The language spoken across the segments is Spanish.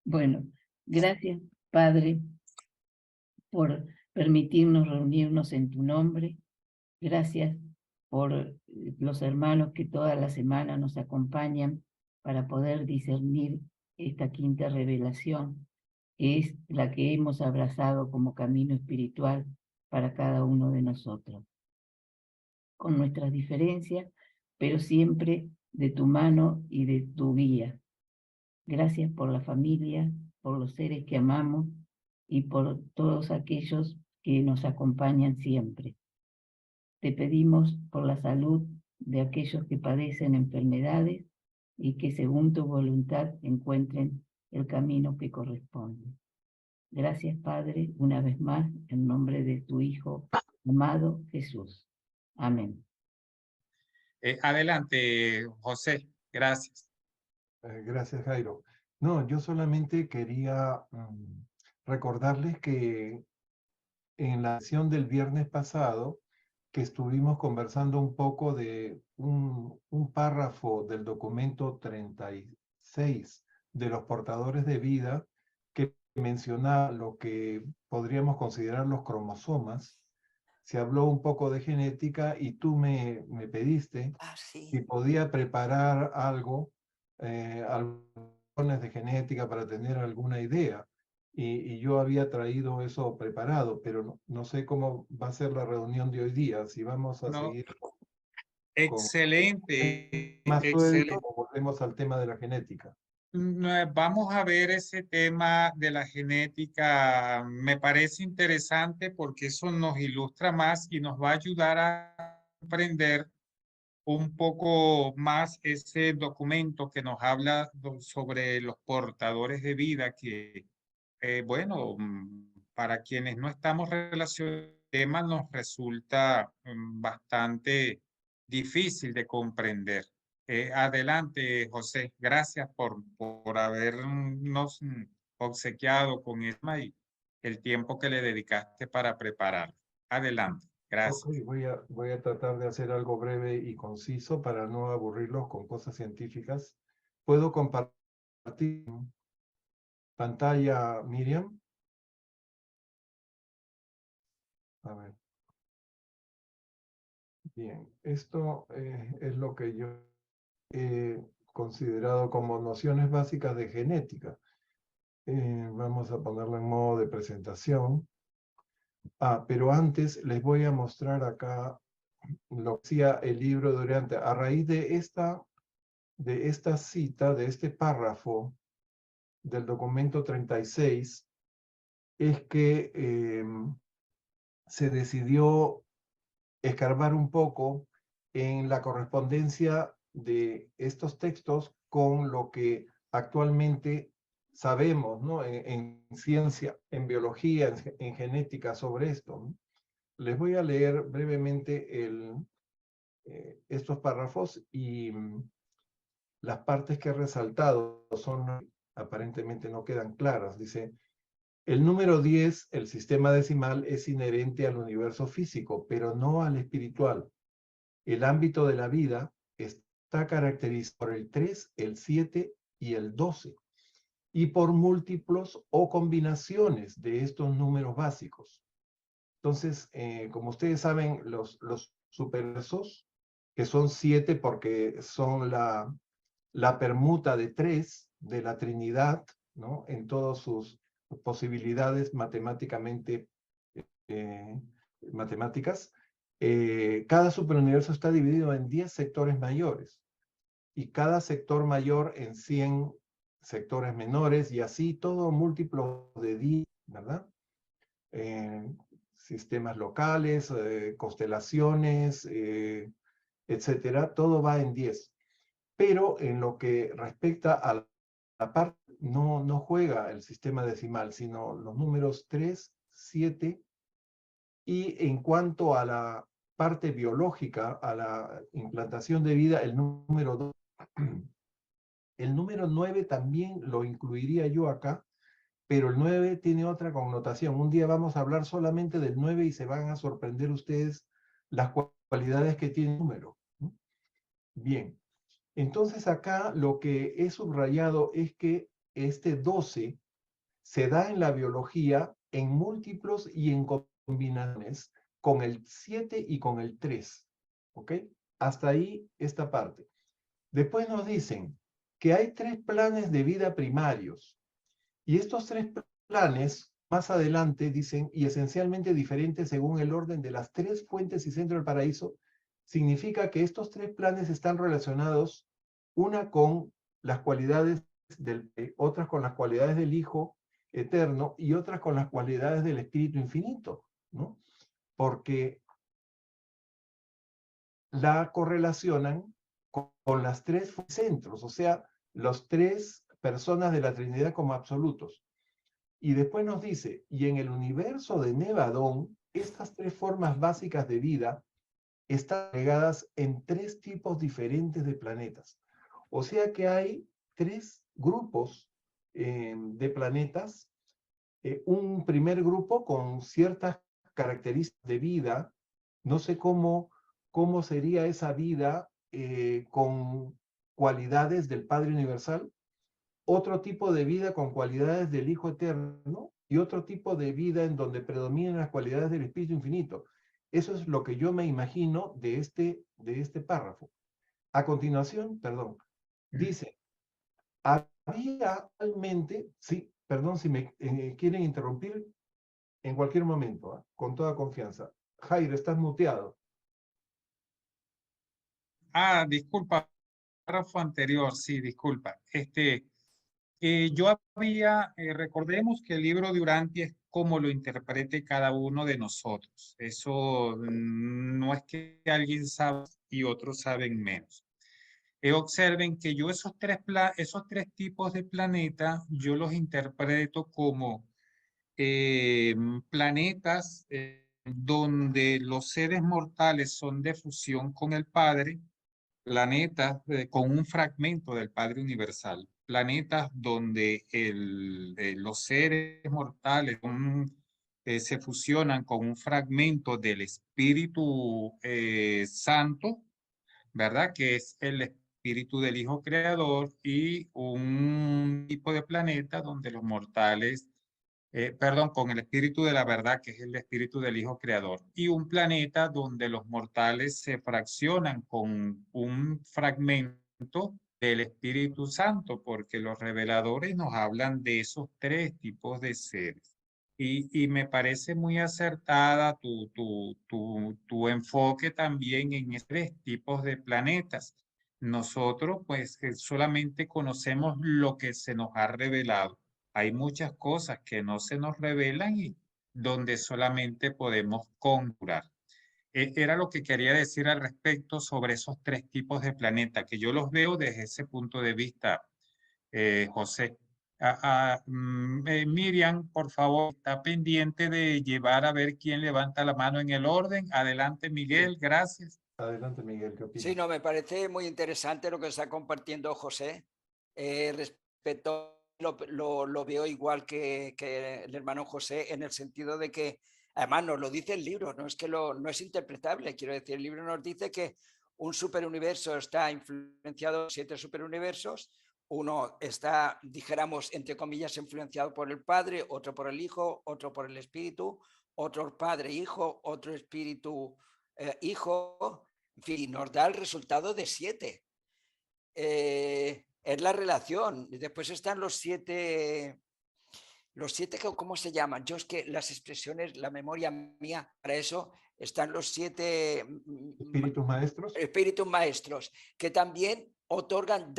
Bueno, gracias, Padre, por permitirnos reunirnos en tu nombre. Gracias por los hermanos que toda la semana nos acompañan para poder discernir esta quinta revelación, que es la que hemos abrazado como camino espiritual para cada uno de nosotros, con nuestras diferencias, pero siempre de tu mano y de tu guía. Gracias por la familia, por los seres que amamos y por todos aquellos que nos acompañan siempre. Te pedimos por la salud de aquellos que padecen enfermedades y que según tu voluntad encuentren el camino que corresponde. Gracias, Padre, una vez más, en nombre de tu Hijo amado Jesús. Amén. Adelante, José. Gracias. Gracias, Jairo. No, yo solamente quería recordarles que en la sesión del viernes pasado, que estuvimos conversando un poco de un párrafo del documento 36 de los portadores de vida, que menciona lo que podríamos considerar los cromosomas. Se habló un poco de genética y tú me pediste si podía preparar algo, algunas de genética para tener alguna idea. Y yo había traído eso preparado, pero no sé cómo va a ser la reunión de hoy día, si vamos a No, seguir con excelente, más suelto excelente. o volvemos al tema de la genética. Vamos a ver ese tema de la genética. Me parece interesante porque eso nos ilustra más y nos va a ayudar a aprender un poco más ese documento que nos habla sobre los portadores de vida, que, bueno, para quienes no estamos relacionados, el tema nos resulta bastante difícil de comprender. Adelante, José. Gracias por habernos obsequiado con eso y el tiempo que le dedicaste para preparar. Adelante. Gracias. Ok, voy a tratar de hacer algo breve y conciso para no aburrirlos con cosas científicas. ¿Puedo compartir pantalla, Miriam? A ver. Bien, esto es lo que yo he considerado como nociones básicas de genética. Vamos a ponerlo en modo de presentación. Pero antes les voy a mostrar acá lo que decía el libro de Oriente. A raíz de esta cita, de este párrafo del documento 36, es que se decidió escarbar un poco en la correspondencia de estos textos con lo que actualmente sabemos, ¿no? En ciencia, en biología, en genética sobre esto, ¿no? Les voy a leer brevemente estos párrafos y las partes que he resaltado aparentemente no quedan claras. Dice, el número 10, el sistema decimal, es inherente al universo físico, pero no al espiritual. El ámbito de la vida está caracterizado por el 3, el 7 y el 12, y por múltiplos o combinaciones de estos números básicos. Entonces, como ustedes saben, los superversos, que son 7 porque son la permuta de 3 de la Trinidad, ¿no? En todas sus posibilidades matemáticas, cada superuniverso está dividido en 10 sectores mayores, y cada sector mayor en 100 sectores menores, y así todo múltiplo de 10, ¿verdad? Sistemas locales, constelaciones, etcétera, todo va en 10. Pero en lo que respecta a la parte, no juega el sistema decimal, sino los números 3, 7, y en cuanto a la parte biológica, a la implantación de vida, el número 2. El número 9 también lo incluiría yo acá, pero el 9 tiene otra connotación. Un día vamos a hablar solamente del 9 y se van a sorprender ustedes las cualidades que tiene el número. Bien, entonces acá lo que he subrayado es que este 12 se da en la biología en múltiplos y en combinaciones con el 7 y con el 3. ¿Ok? Hasta ahí esta parte. Después nos dicen que hay 3 planes de vida primarios. Y estos 3 planes, más adelante, dicen, y esencialmente diferentes según el orden de las 3 fuentes y centro del paraíso, significa que estos 3 planes están relacionados, una con las cualidades otras con las cualidades del Hijo eterno y otras con las cualidades del Espíritu infinito, ¿no? Porque la correlacionan con las 3 centros, o sea, las 3 personas de la Trinidad como absolutos. Y después nos dice, y en el universo de Nevadón, estas 3 formas básicas de vida están agregadas en 3 tipos diferentes de planetas. O sea que hay 3 grupos de planetas, un primer grupo con ciertas características de vida, no sé cómo sería esa vida con cualidades del Padre Universal, otro tipo de vida con cualidades del Hijo Eterno y otro tipo de vida en donde predominan las cualidades del Espíritu Infinito. Eso es lo que yo me imagino de este párrafo. A continuación, perdón, dice, había realmente, sí, perdón si me quieren interrumpir en cualquier momento, con toda confianza. Jairo, estás muteado. Disculpa, párrafo anterior, sí, disculpa. Yo había, recordemos que el libro de Urantia es como lo interprete cada uno de nosotros. Eso no es que alguien sabe y otros saben menos. Observen que yo esos tres tipos de planeta, yo los interpreto como planetas donde los seres mortales son de fusión con el Padre, planetas con un fragmento del Padre Universal, planetas donde los seres mortales se fusionan con un fragmento del Espíritu Santo, ¿verdad? Que es el Espíritu del Hijo Creador, y un tipo de planeta donde los mortales perdón, con el espíritu de la verdad, que es el espíritu del Hijo Creador, y un planeta donde los mortales se fraccionan con un fragmento del Espíritu Santo, porque los reveladores nos hablan de esos 3 tipos de seres. Y me parece muy acertada tu enfoque también en esos 3 tipos de planetas. Nosotros, pues, solamente conocemos lo que se nos ha revelado. Hay muchas cosas que no se nos revelan y donde solamente podemos conjurar. Era lo que quería decir al respecto sobre esos 3 tipos de planetas, que yo los veo desde ese punto de vista, José. Miriam, por favor, está pendiente de llevar a ver quién levanta la mano en el orden. Adelante, Miguel, gracias. Adelante, Miguel, ¿qué opinas? Sí, no, me parece muy interesante lo que está compartiendo José. Respecto, lo veo igual que el hermano José, en el sentido de que, además nos lo dice el libro, no es que no es interpretable, quiero decir, el libro nos dice que un superuniverso está influenciado en 7 superuniversos, uno está, dijéramos, entre comillas, influenciado por el Padre, otro por el Hijo, otro por el Espíritu, otro Padre, Hijo, otro Espíritu, Hijo, en fin, nos da el resultado de 7. Es la relación. Después están los 7, ¿cómo se llaman? Yo es que las expresiones, la memoria mía, para eso están los 7 espíritus maestros, que también otorgan,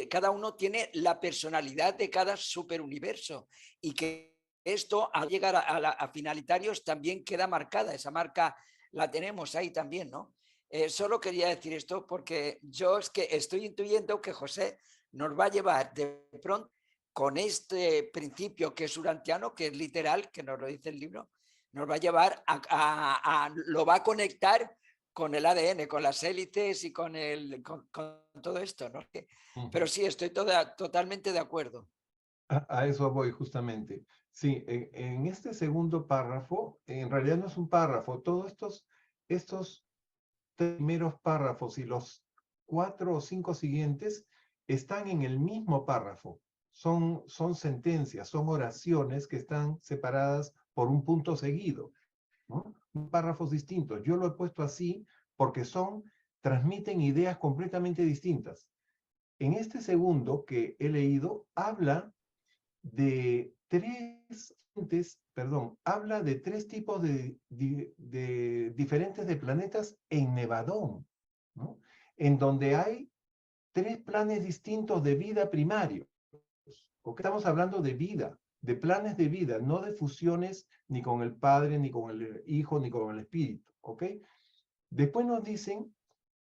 cada uno tiene la personalidad de cada superuniverso, y que esto al llegar a finalitarios también queda marcada, esa marca la tenemos ahí también, ¿no? Solo quería decir esto porque yo es que estoy intuyendo que José nos va a llevar de pronto con este principio que es urantiano, que es literal, que nos lo dice el libro, nos va a llevar lo va a conectar con el ADN, con las hélices y con todo esto, ¿no? Pero sí, estoy totalmente de acuerdo. A eso voy justamente. Sí, en este segundo párrafo, en realidad no es un párrafo, todos estos primeros párrafos y los 4 o 5 siguientes están en el mismo párrafo, son sentencias, son oraciones que están separadas por un punto seguido, ¿no? Párrafos distintos. Yo lo he puesto así porque transmiten ideas completamente distintas. En este segundo que he leído, habla de tres tipos diferentes de planetas en Nevadón, ¿no? En donde hay 3 planes distintos de vida primarios. Porque estamos hablando de vida, de planes de vida, no de fusiones ni con el Padre, ni con el Hijo, ni con el Espíritu, ¿ok? Después nos dicen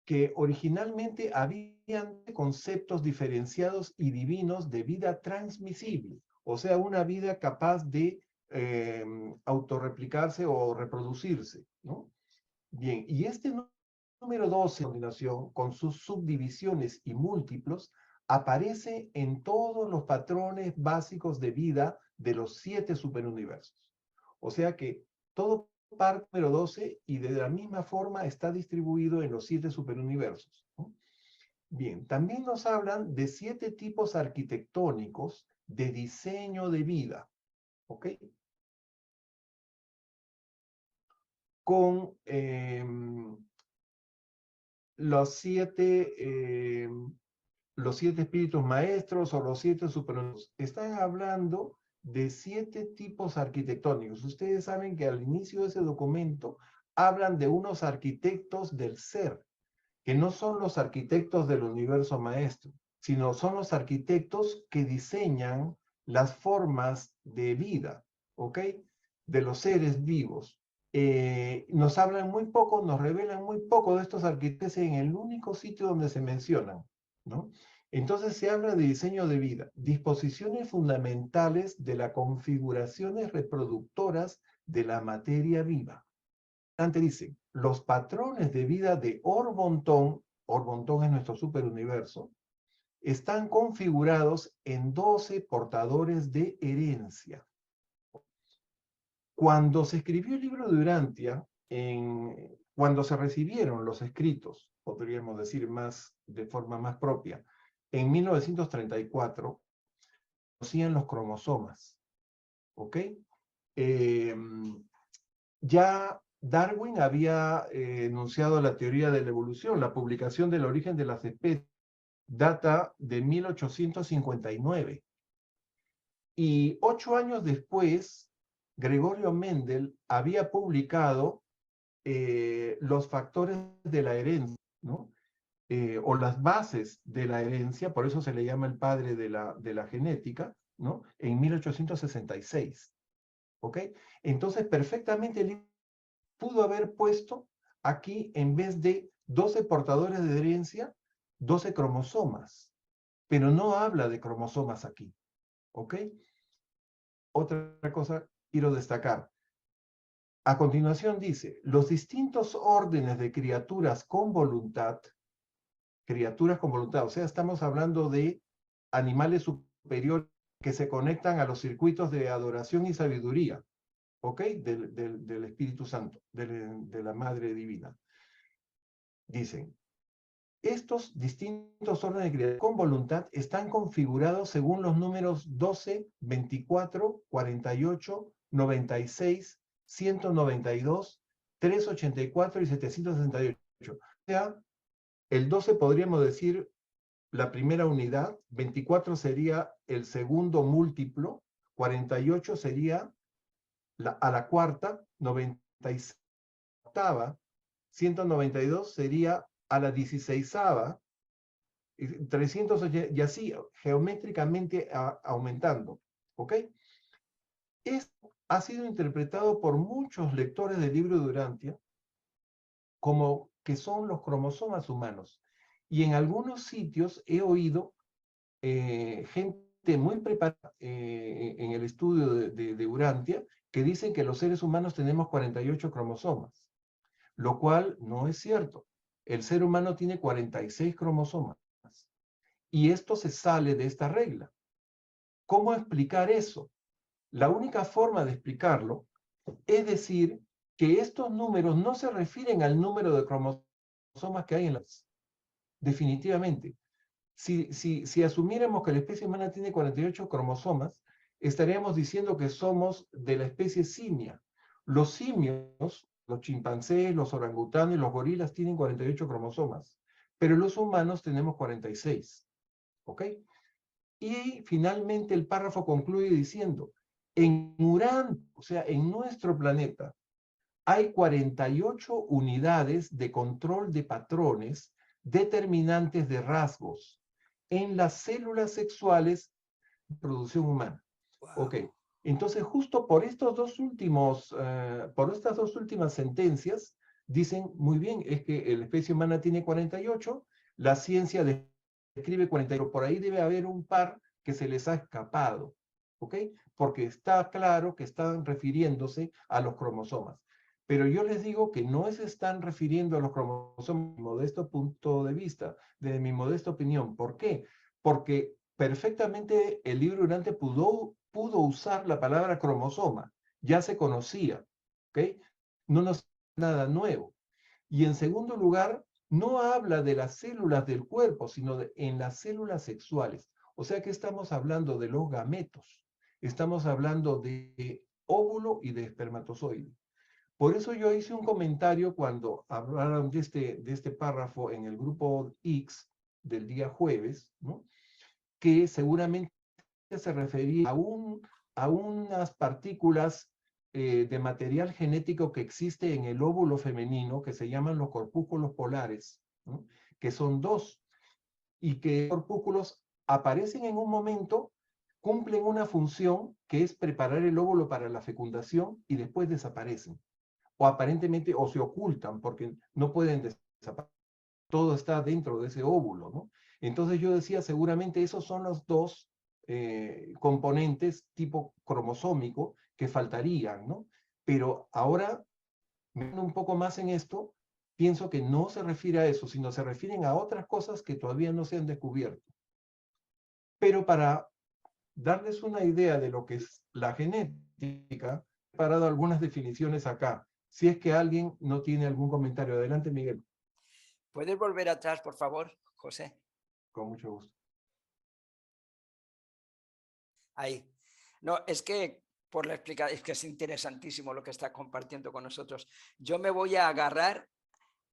que originalmente habían conceptos diferenciados y divinos de vida transmisible, o sea, una vida capaz de autorreplicarse o reproducirse, ¿no? Bien, y este número 12 a continuación, con sus subdivisiones y múltiplos, aparece en todos los patrones básicos de vida de los 7 superuniversos. O sea que todo parte número 12 y de la misma forma está distribuido en los 7 superuniversos, ¿no? Bien, también nos hablan de 7 tipos arquitectónicos de diseño de vida, ¿ok? Con los 7 espíritus maestros o los 7 superuniversos. Están hablando de 7 tipos arquitectónicos. Ustedes saben que al inicio de ese documento hablan de unos arquitectos del ser, que no son los arquitectos del universo maestro, sino son los arquitectos que diseñan las formas de vida, ¿ok? De los seres vivos. Nos hablan muy poco, nos revelan muy poco de estos arquitectos en el único sitio donde se mencionan, ¿no? Entonces se habla de diseño de vida, disposiciones fundamentales de las configuraciones reproductoras de la materia viva. Antes dice, los patrones de vida de Orbontón es nuestro superuniverso, están configurados en 12 portadores de herencia. Cuando se escribió el libro de Urantia, cuando se recibieron los escritos, podríamos decir de forma más propia, en 1934, conocían los cromosomas, ¿ok? Ya Darwin había enunciado la teoría de la evolución. La publicación del origen de las especies data de 1859. Y 8 años después, Gregorio Mendel había publicado los factores de la herencia, ¿no? O las bases de la herencia, por eso se le llama el padre de la genética, ¿no? En 1866. ¿Ok? Entonces, perfectamente el libro pudo haber puesto aquí, en vez de 12 portadores de herencia, 12 cromosomas. Pero no habla de cromosomas aquí. ¿Ok? Otra cosa quiero destacar. A continuación dice, los distintos órdenes de criaturas con voluntad, o sea, estamos hablando de animales superiores que se conectan a los circuitos de adoración y sabiduría, ¿ok? Del Espíritu Santo, de la Madre Divina. Dicen, estos distintos órdenes de criaturas con voluntad están configurados según los números 12, 24, 48, 96, 192, 384 y 768. O sea, el 12 podríamos decir la primera unidad, 24 sería el segundo múltiplo, 48 sería a la cuarta, 96 octava, 192 sería a la 16ª, 380, y así geométricamente aumentando. ¿Ok? Esto ha sido interpretado por muchos lectores del libro de Urantia como que son los cromosomas humanos. Y en algunos sitios he oído gente muy preparada en el estudio de Urantia que dicen que los seres humanos tenemos 48 cromosomas, lo cual no es cierto. El ser humano tiene 46 cromosomas. Y esto se sale de esta regla. ¿Cómo explicar eso? La única forma de explicarlo es decir que estos números no se refieren al número de cromosomas que hay en las... Definitivamente. Si asumiéramos que la especie humana tiene 48 cromosomas, estaríamos diciendo que somos de la especie simia. Los simios, los chimpancés, los orangutanes, los gorilas tienen 48 cromosomas, pero los humanos tenemos 46. ¿Ok? Y finalmente el párrafo concluye diciendo, en Urán, o sea, en nuestro planeta, hay 48 unidades de control de patrones determinantes de rasgos en las células sexuales de producción humana. Ok, entonces justo por estos dos últimos, por estas dos últimas sentencias, dicen, muy bien, es que la especie humana tiene 48, la ciencia describe 48, por ahí debe haber un par que se les ha escapado, ¿ok? Porque está claro que están refiriéndose a los cromosomas. Pero yo les digo que no se están refiriendo a los cromosomas, de mi modesto punto de vista, de mi modesta opinión. ¿Por qué? Porque perfectamente el libro Durante pudo usar la palabra cromosoma, ya se conocía, ¿ok? No nos es nada nuevo. Y en segundo lugar, no habla de las células del cuerpo, sino en las células sexuales. O sea que estamos hablando de los gametos, estamos hablando de óvulo y de espermatozoide. Por eso yo hice un comentario cuando hablaron de este párrafo en el grupo X del día jueves, ¿no? Que seguramente se refería a unas partículas de material genético que existe en el óvulo femenino, que se llaman los corpúsculos polares, ¿no? Que son dos, y que los corpúsculos aparecen en un momento, cumplen una función que es preparar el óvulo para la fecundación y después desaparecen. O aparentemente, o se ocultan, porque no pueden desaparecer. Todo está dentro de ese óvulo, ¿no? Entonces yo decía, seguramente esos son los dos componentes tipo cromosómico que faltarían, ¿no? Pero ahora, viendo un poco más en esto, pienso que no se refiere a eso, sino se refieren a otras cosas que todavía no se han descubierto. Pero para darles una idea de lo que es la genética, he parado algunas definiciones acá. Si es que alguien no tiene algún comentario. Adelante, Miguel. ¿Puedes volver atrás, por favor, José? Con mucho gusto. Ahí. No, es que por la explicación, es que es interesantísimo lo que está compartiendo con nosotros. Yo me voy a agarrar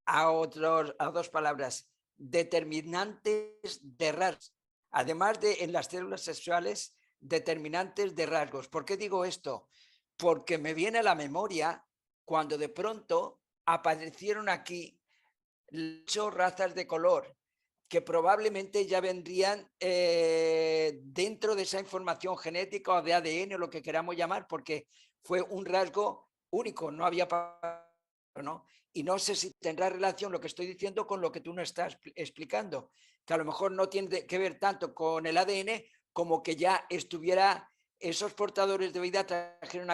a dos palabras, determinantes de rasgos. Además de en las células sexuales, determinantes de rasgos. ¿Por qué digo esto? Porque me viene a la memoria cuando de pronto aparecieron aquí 8 razas de color que probablemente ya vendrían dentro de esa información genética o de ADN o lo que queramos llamar, porque fue un rasgo único, no había, ¿no? Y no sé si tendrá relación lo que estoy diciendo con lo que tú nos estás explicando, que a lo mejor no tiene que ver tanto con el ADN como que ya estuviera, esos portadores de vida trajeron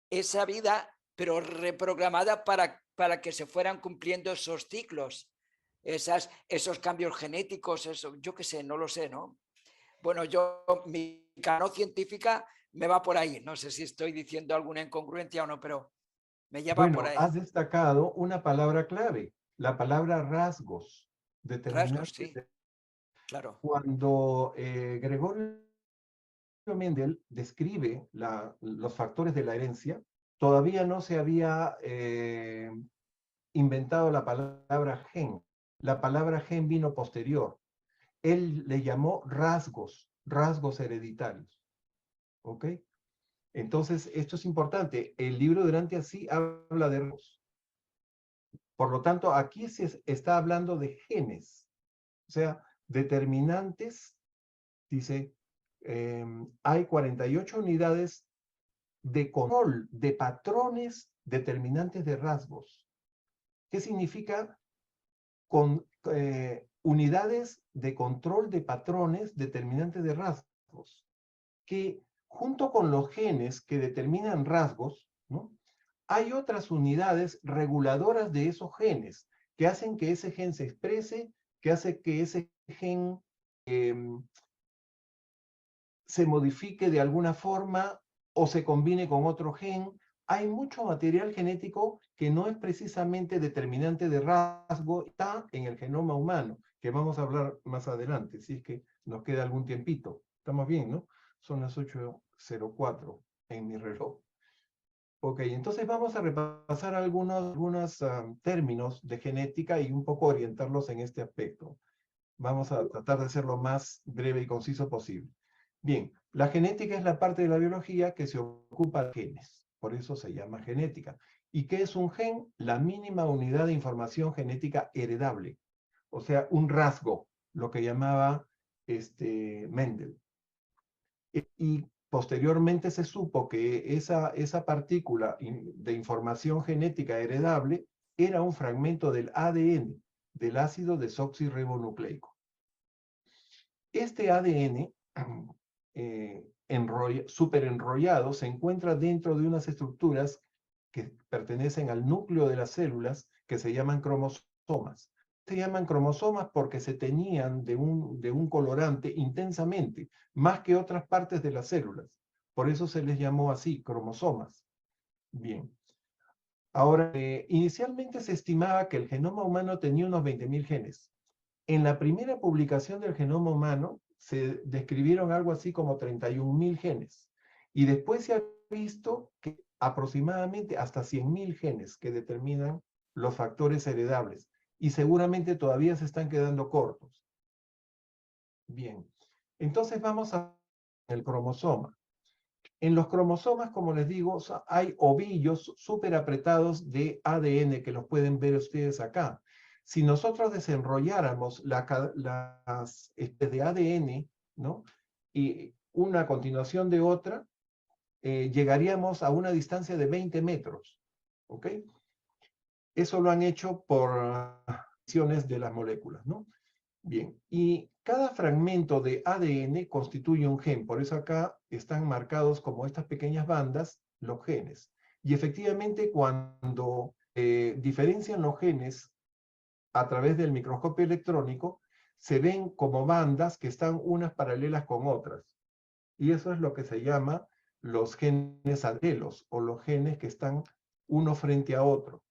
esa vida, pero reprogramada para que se fueran cumpliendo esos ciclos, esos cambios genéticos, eso, yo qué sé, no lo sé, ¿no? Bueno, mi cano científica me va por ahí, no sé si estoy diciendo alguna incongruencia o no, pero me lleva por Bueno, ahí. has destacado una palabra clave, la palabra rasgos, Rasgos, determinantes. sí, claro. Cuando Gregorio Mendel describe los factores de la herencia, todavía no se había inventado la palabra gen. La palabra gen vino posterior. Él le llamó rasgos, rasgos hereditarios. ¿Ok? Entonces, esto es importante. El libro Durante así habla de rasgos. Por lo tanto, aquí se está hablando de genes. O sea, determinantes, dice, hay 48 unidades de control de patrones determinantes de rasgos. ¿Qué significa unidades de control de patrones determinantes de rasgos? Que junto con los genes que determinan rasgos, ¿no? Hay otras unidades reguladoras de esos genes que hacen que ese gen se exprese, que hace que ese gen se modifique de alguna forma o se combine con otro gen. Hay mucho material genético que no es precisamente determinante de rasgo, está en el genoma humano. que vamos a hablar más adelante, si es que nos queda algún tiempito. Estamos bien, ¿no? Son las 8:04 en mi reloj. Ok, entonces vamos a repasar algunos términos de genética y un poco orientarlos en este aspecto. Vamos a tratar de ser lo más breve y conciso posible. Bien, la genética es la parte de la biología que se ocupa de genes, por eso se llama genética. ¿Y qué es un gen? La mínima unidad de información genética heredable, o sea, un rasgo, lo que llamaba Mendel. Y posteriormente se supo que esa partícula de información genética heredable era un fragmento del ADN, del ácido desoxirribonucleico. Este ADN súper enrollado se encuentra dentro de unas estructuras que pertenecen al núcleo de las células que se llaman cromosomas. Se llaman cromosomas porque se teñían de un colorante intensamente, más que otras partes de las células. Por eso se les llamó así, cromosomas. Bien. Ahora, inicialmente se estimaba que el genoma humano tenía unos 20.000 genes. En la primera publicación del genoma humano se describieron algo así como 31.000 genes. Y después se ha visto que aproximadamente hasta 100.000 genes que determinan los factores heredables. Y seguramente todavía se están quedando cortos. Bien, entonces vamos al cromosoma. En los cromosomas, como les digo, hay ovillos súper apretados de ADN que los pueden ver ustedes acá. Si nosotros desenrolláramos las de ADN, ¿no? Y una a continuación de otra, llegaríamos a una distancia de 20 metros. ¿Ok? Eso lo han hecho por acciones de las moléculas, ¿no? Bien, y cada fragmento de ADN constituye un gen, por eso acá están marcados como estas pequeñas bandas los genes. Y efectivamente cuando diferencian los genes a través del microscopio electrónico, se ven como bandas que están unas paralelas con otras. Y eso es lo que se llama los genes alelos, o los genes que están uno frente a otro.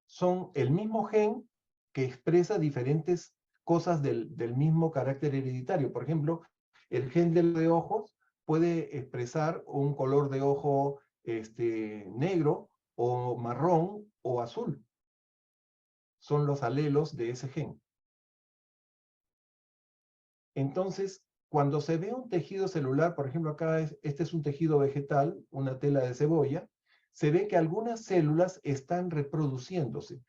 Son el mismo gen que expresa diferentes cosas del mismo carácter hereditario. Por ejemplo, el gen de ojos puede expresar un color de ojo negro o marrón o azul. Son los alelos de ese gen. Entonces, cuando se ve un tejido celular, por ejemplo acá este es un tejido vegetal, una tela de cebolla, se ve que algunas células están reproduciéndose.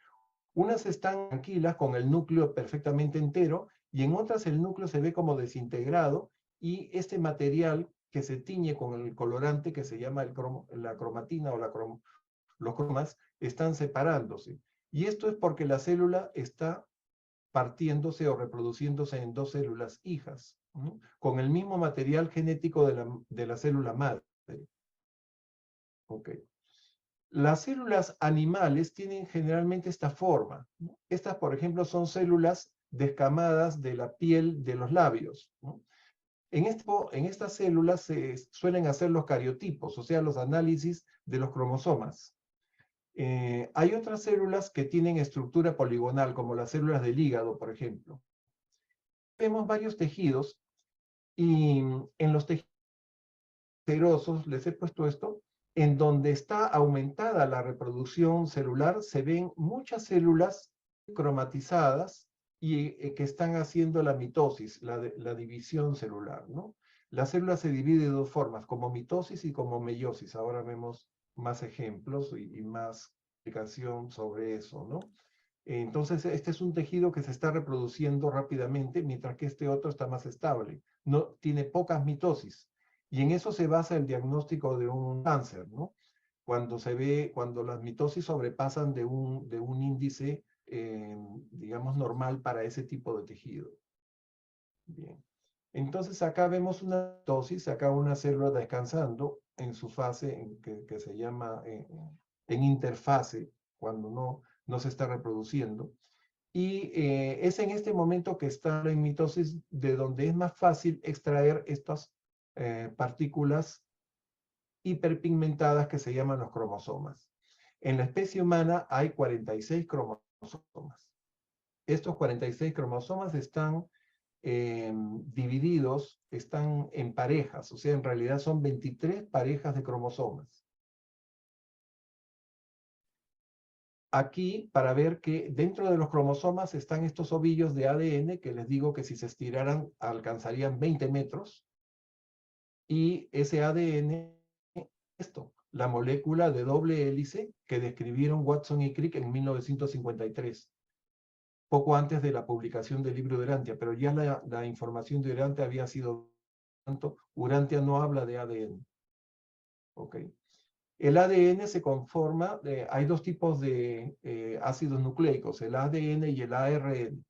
Unas están tranquilas con el núcleo perfectamente entero y en otras el núcleo se ve como desintegrado y este material que se tiñe con el colorante que se llama la cromatina o los cromas están separándose. Y esto es porque la célula está partiéndose o reproduciéndose en dos células hijas, ¿no? Con el mismo material genético de la célula madre. Okay. Las células animales tienen generalmente esta forma, ¿no? Estas, por ejemplo, son células descamadas de la piel de los labios, ¿no? En estas células se suelen hacer los cariotipos, o sea, los análisis de los cromosomas. Hay otras células que tienen estructura poligonal, como las células del hígado, por ejemplo. Vemos varios tejidos, y en los tejidos serosos, les he puesto esto, en donde está aumentada la reproducción celular, se ven muchas células cromatizadas y que están haciendo la mitosis, la división celular, ¿no? La célula se divide de dos formas, como mitosis y como meiosis. Ahora vemos más ejemplos y más explicación sobre eso, ¿no? Entonces, este es un tejido que se está reproduciendo rápidamente, mientras que este otro está más estable. No, tiene pocas mitosis. Y en eso se basa el diagnóstico de un cáncer, ¿no? Cuando las mitosis sobrepasan de un índice, digamos, normal para ese tipo de tejido. Bien. Entonces acá vemos una mitosis, acá una célula descansando en su fase que se llama en interfase, cuando no se está reproduciendo. Y es en este momento que está en mitosis de donde es más fácil extraer estas partículas hiperpigmentadas que se llaman los cromosomas. En la especie humana hay 46 cromosomas. estos 46 cromosomas están divididos, están en parejas, o sea, en realidad son 23 parejas de cromosomas. Aquí, para ver que dentro de los cromosomas están estos ovillos de ADN, que les digo que si se estiraran alcanzarían 20 metros, y ese ADN, la molécula de doble hélice que describieron Watson y Crick en 1953, poco antes de la publicación del libro de Urantia, pero ya la información de Urantia había sido tanto, Urantia no habla de ADN. ¿Ok? El ADN se conforma, hay dos tipos de ácidos nucleicos, el ADN y el ARN.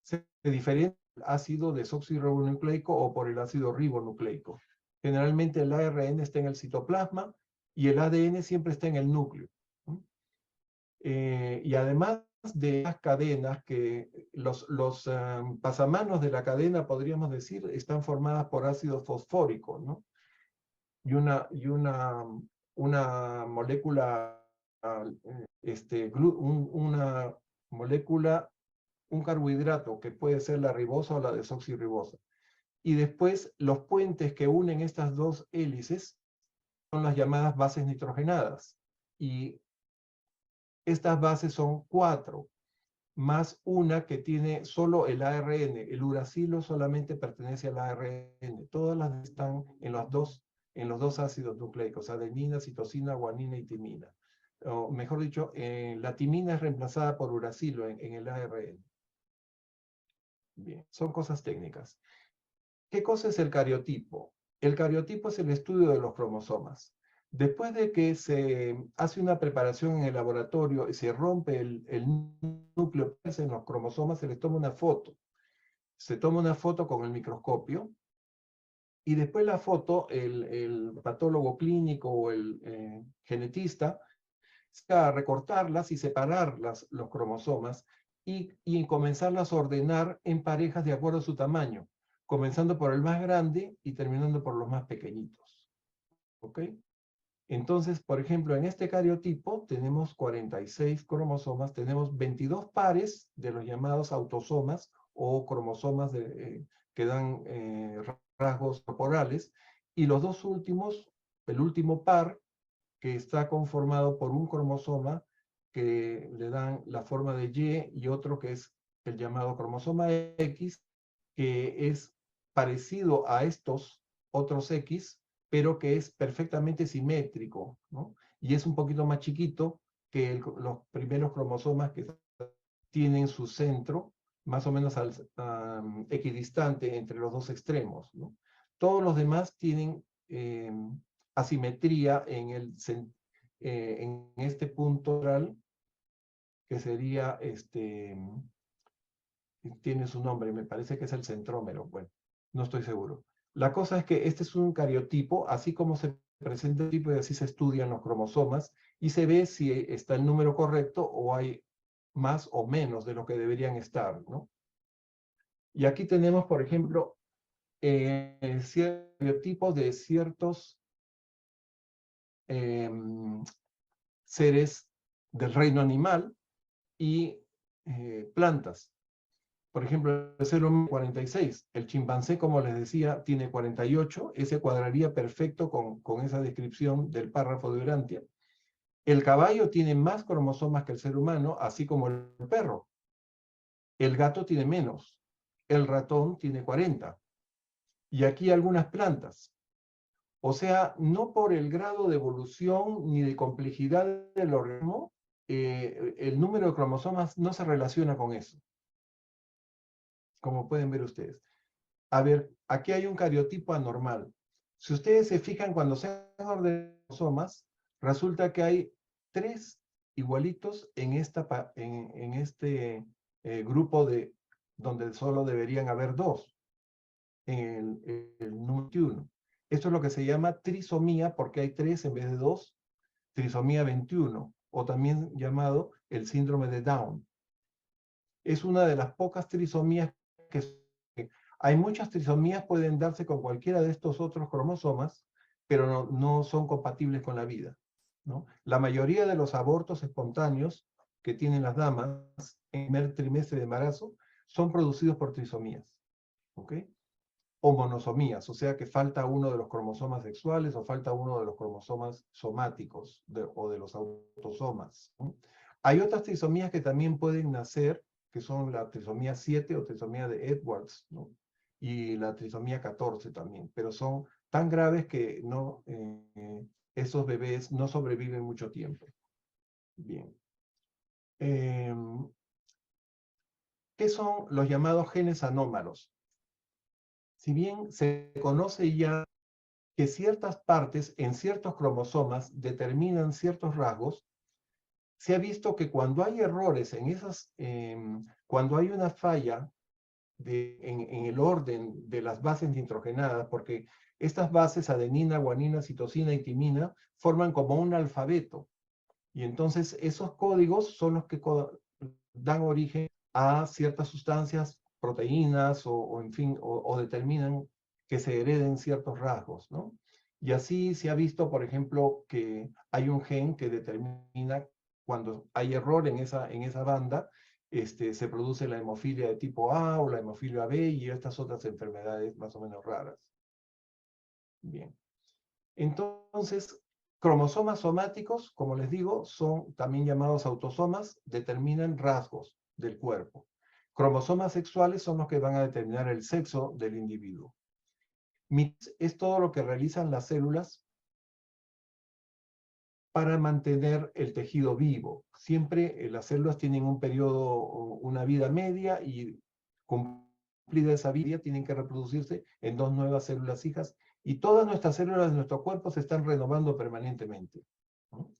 Se diferencia el ácido desoxirribonucleico o por el ácido ribonucleico. Generalmente el ARN está en el citoplasma y el ADN siempre está en el núcleo. Y además de las cadenas, que los pasamanos de la cadena, podríamos decir, están formadas por ácido fosfórico, ¿no? Y una molécula, una molécula, un carbohidrato que puede ser la ribosa o la desoxirribosa. Y después los puentes que unen estas dos hélices son las llamadas bases nitrogenadas. Y estas bases son 4, más una que tiene solo el ARN. El uracilo solamente pertenece al ARN. Todas las están en los dos ácidos nucleicos, adenina, citosina, guanina y timina. O mejor dicho, la timina es reemplazada por uracilo en el ARN. Bien, son cosas técnicas. ¿Qué cosa es el cariotipo? El cariotipo es el estudio de los cromosomas. Después de que se hace una preparación en el laboratorio y se rompe el núcleo en los cromosomas, se les toma una foto. Se toma una foto con el microscopio y después la foto, el patólogo clínico o el genetista, a recortarlas y separar los cromosomas y comenzarlas a ordenar en parejas de acuerdo a su tamaño, comenzando por el más grande y terminando por los más pequeñitos. ¿Ok? Entonces, por ejemplo, en este cariotipo tenemos 46 cromosomas, tenemos 22 pares de los llamados autosomas o cromosomas que dan rasgos corporales, y los dos últimos, el último par, que está conformado por un cromosoma que le dan la forma de Y otro que es el llamado cromosoma X, que es parecido a estos otros X, pero que es perfectamente simétrico, ¿no? Y es un poquito más chiquito que los primeros cromosomas que tienen su centro más o menos equidistante entre los dos extremos, ¿no? Todos los demás tienen asimetría en este punto oral, que sería, tiene su nombre, me parece que es el centrómero, bueno, no estoy seguro. La cosa es que este es un cariotipo, así como se presenta el tipo y así se estudian los cromosomas, y se ve si está el número correcto o hay más o menos de lo que deberían estar, ¿no? Y aquí tenemos, por ejemplo, ciertos tipos de ciertos seres del reino animal y plantas. Por ejemplo, el ser humano 46, el chimpancé, como les decía, tiene 48, ese cuadraría perfecto con esa descripción del párrafo de Urantia. El caballo tiene más cromosomas que el ser humano, así como el perro. El gato tiene menos. El ratón tiene 40. Y aquí algunas plantas. O sea, no por el grado de evolución ni de complejidad del organismo, el número de cromosomas no se relaciona con eso, como pueden ver ustedes. A ver, aquí hay un cariotipo anormal. Si ustedes se fijan, cuando se ordenan los cromosomas, resulta que hay 3 igualitos en este grupo donde solo deberían haber 2, en el número 21. Esto es lo que se llama trisomía, porque hay 3 en vez de 2, trisomía 21, o también llamado el síndrome de Down. Es una de las pocas trisomías que hay. Muchas trisomías pueden darse con cualquiera de estos otros cromosomas, pero no son compatibles con la vida, ¿no? La mayoría de los abortos espontáneos que tienen las damas en el primer trimestre de embarazo son producidos por trisomías, ¿ok? O monosomías, o sea que falta uno de los cromosomas sexuales o falta uno de los cromosomas somáticos o de los autosomas, ¿no? Hay otras trisomías que también pueden nacer, que son la trisomía 7 o trisomía de Edwards, ¿no? Y la trisomía 14 también, pero son tan graves que no, esos bebés no sobreviven mucho tiempo. Bien. ¿Qué son los llamados genes anómalos? Si bien se conoce ya que ciertas partes en ciertos cromosomas determinan ciertos rasgos, se ha visto que cuando hay errores en esas, cuando hay una falla en el orden de las bases nitrogenadas, porque estas bases, adenina, guanina, citosina y timina, forman como un alfabeto. Y entonces esos códigos son los que dan origen a ciertas sustancias, proteínas, o en fin, o determinan que se hereden ciertos rasgos, ¿no? Y así se ha visto, por ejemplo, que hay un gen que determina cuando hay error en esa banda, se produce la hemofilia de tipo A o la hemofilia B y estas otras enfermedades más o menos raras. Bien. Entonces, cromosomas somáticos, como les digo, son también llamados autosomas, determinan rasgos del cuerpo. Cromosomas sexuales son los que van a determinar el sexo del individuo. Es todo lo que realizan las células para mantener el tejido vivo. Siempre las células tienen un periodo, una vida media, y cumplida esa vida tienen que reproducirse en 2 nuevas células hijas, y todas nuestras células de nuestro cuerpo se están renovando permanentemente, ¿no?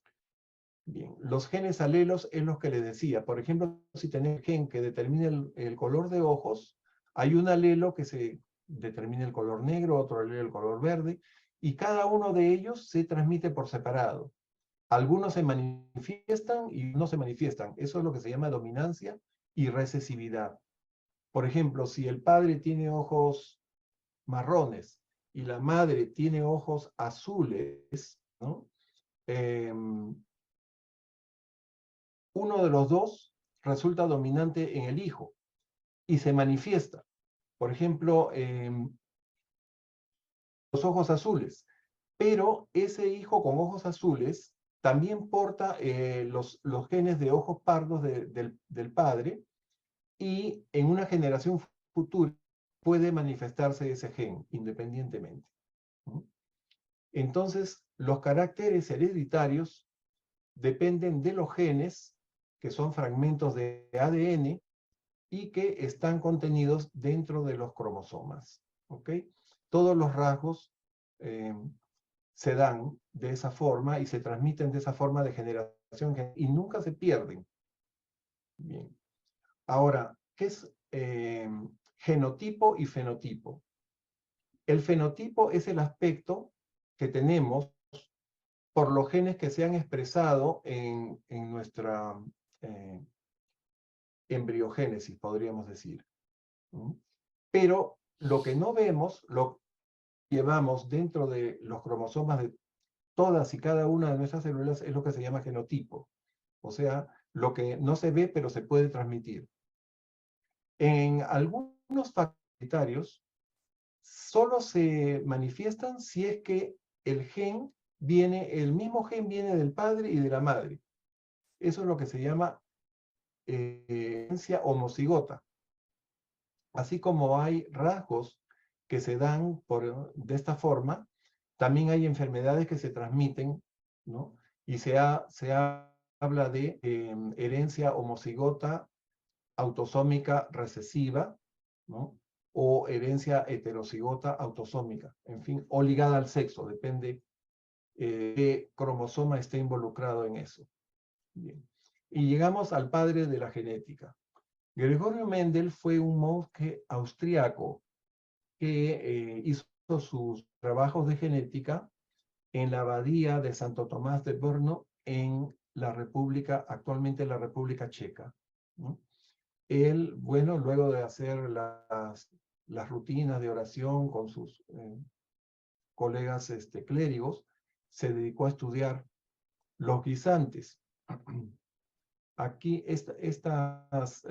Bien, los genes alelos es lo que les decía. Por ejemplo, si tenemos el gen que determina el color de ojos, hay un alelo que se determina el color negro, otro alelo el color verde, y cada uno de ellos se transmite por separado. Algunos se manifiestan y no se manifiestan. Eso es lo que se llama dominancia y recesividad. Por ejemplo, si el padre tiene ojos marrones y la madre tiene ojos azules, ¿no? Uno de los dos resulta dominante en el hijo y se manifiesta. Por ejemplo, los ojos azules. Pero ese hijo con ojos azules también porta los genes de ojos pardos del padre, y en una generación futura puede manifestarse ese gen independientemente, ¿no? Entonces, los caracteres hereditarios dependen de los genes, que son fragmentos de ADN y que están contenidos dentro de los cromosomas, ¿ok? Todos los rasgos se dan de esa forma y se transmiten de esa forma de generación y nunca se pierden. Bien. Ahora, ¿qué es genotipo y fenotipo? El fenotipo es el aspecto que tenemos por los genes que se han expresado en nuestra embriogénesis, podríamos decir. Pero lo que no vemos, lo llevamos dentro de los cromosomas de todas y cada una de nuestras células, es lo que se llama genotipo. O sea, lo que no se ve, pero se puede transmitir. En algunos factores solo se manifiestan si es que el mismo gen viene del padre y de la madre. Eso es lo que se llama herencia homocigota. Así como hay rasgos que se dan de esta forma, también hay enfermedades que se transmiten, ¿no? Y se habla de herencia homocigota autosómica recesiva, ¿no? O herencia heterocigota autosómica, en fin, o ligada al sexo, depende qué cromosoma esté involucrado en eso. Bien. Y llegamos al padre de la genética. Gregorio Mendel fue un monje austriaco que hizo sus trabajos de genética en la abadía de Santo Tomás de Brno, en la República, actualmente la República Checa, ¿no? Él, bueno, luego de hacer las rutinas de oración con sus colegas clérigos, se dedicó a estudiar los guisantes. aquí estas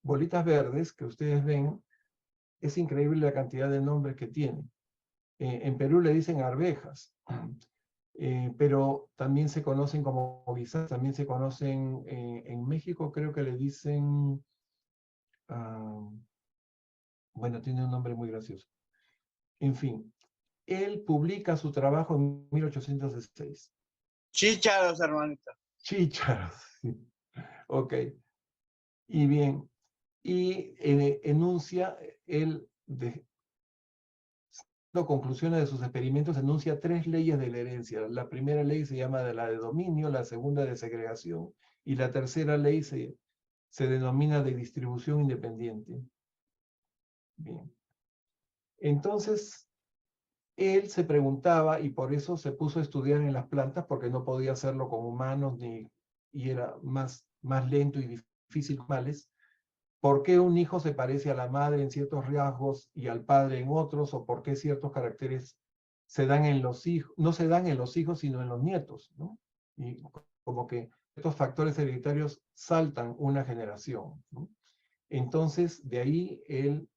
bolitas verdes que ustedes ven, es increíble la cantidad de nombres que tienen. En Perú le dicen arvejas, pero también se conocen como guisantes, también se conocen en México, creo que le dicen, bueno, tiene un nombre muy gracioso. En fin, él publica su trabajo en 1816. Chícharos, hermanito. Chícharos, sí. Ok. Y bien, y enuncia, él, conclusiones de sus experimentos, enuncia 3 leyes de la herencia. La primera ley se llama de la de dominio, la segunda de segregación, y la tercera ley se denomina de distribución independiente. Bien. Entonces, él se preguntaba, y por eso se puso a estudiar en las plantas, porque no podía hacerlo con humanos, y era más lento y difícil con animales. ¿Por qué un hijo se parece a la madre en ciertos rasgos y al padre en otros? ¿O por qué ciertos caracteres se dan en los hijos, no se dan en los hijos, sino en los nietos, ¿no? Y como que estos factores hereditarios saltan una generación, ¿no? Entonces, de ahí él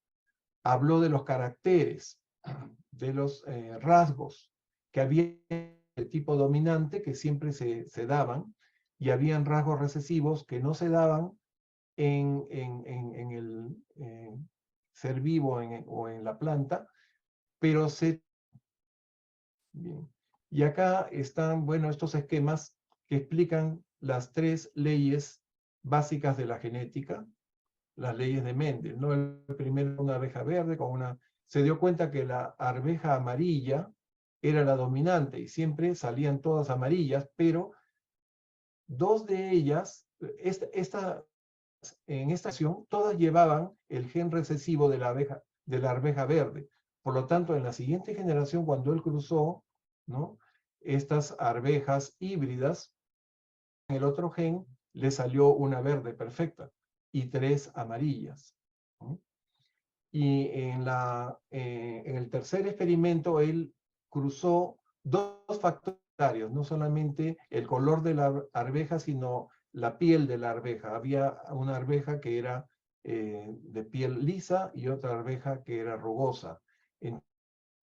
habló de los caracteres, de los rasgos que había de tipo dominante que siempre se daban, y habían rasgos recesivos que no se daban en el ser vivo o en la planta, pero se... Bien. Y acá están, bueno, estos esquemas que explican las 3 leyes básicas de la genética, las leyes de Mendel, ¿no? El primero, una abeja verde con una... Se dio cuenta que la arveja amarilla era la dominante y siempre salían todas amarillas, pero 2 de ellas, en esta acción, todas llevaban el gen recesivo de la arveja verde. Por lo tanto, en la siguiente generación, cuando él cruzó, ¿no?, estas arvejas híbridas, el otro gen le salió una verde perfecta y 3 amarillas, ¿no? Y en el tercer experimento, él cruzó 2 factores, no solamente el color de la arveja, sino la piel de la arveja. Había una arveja que era de piel lisa y otra arveja que era rugosa. En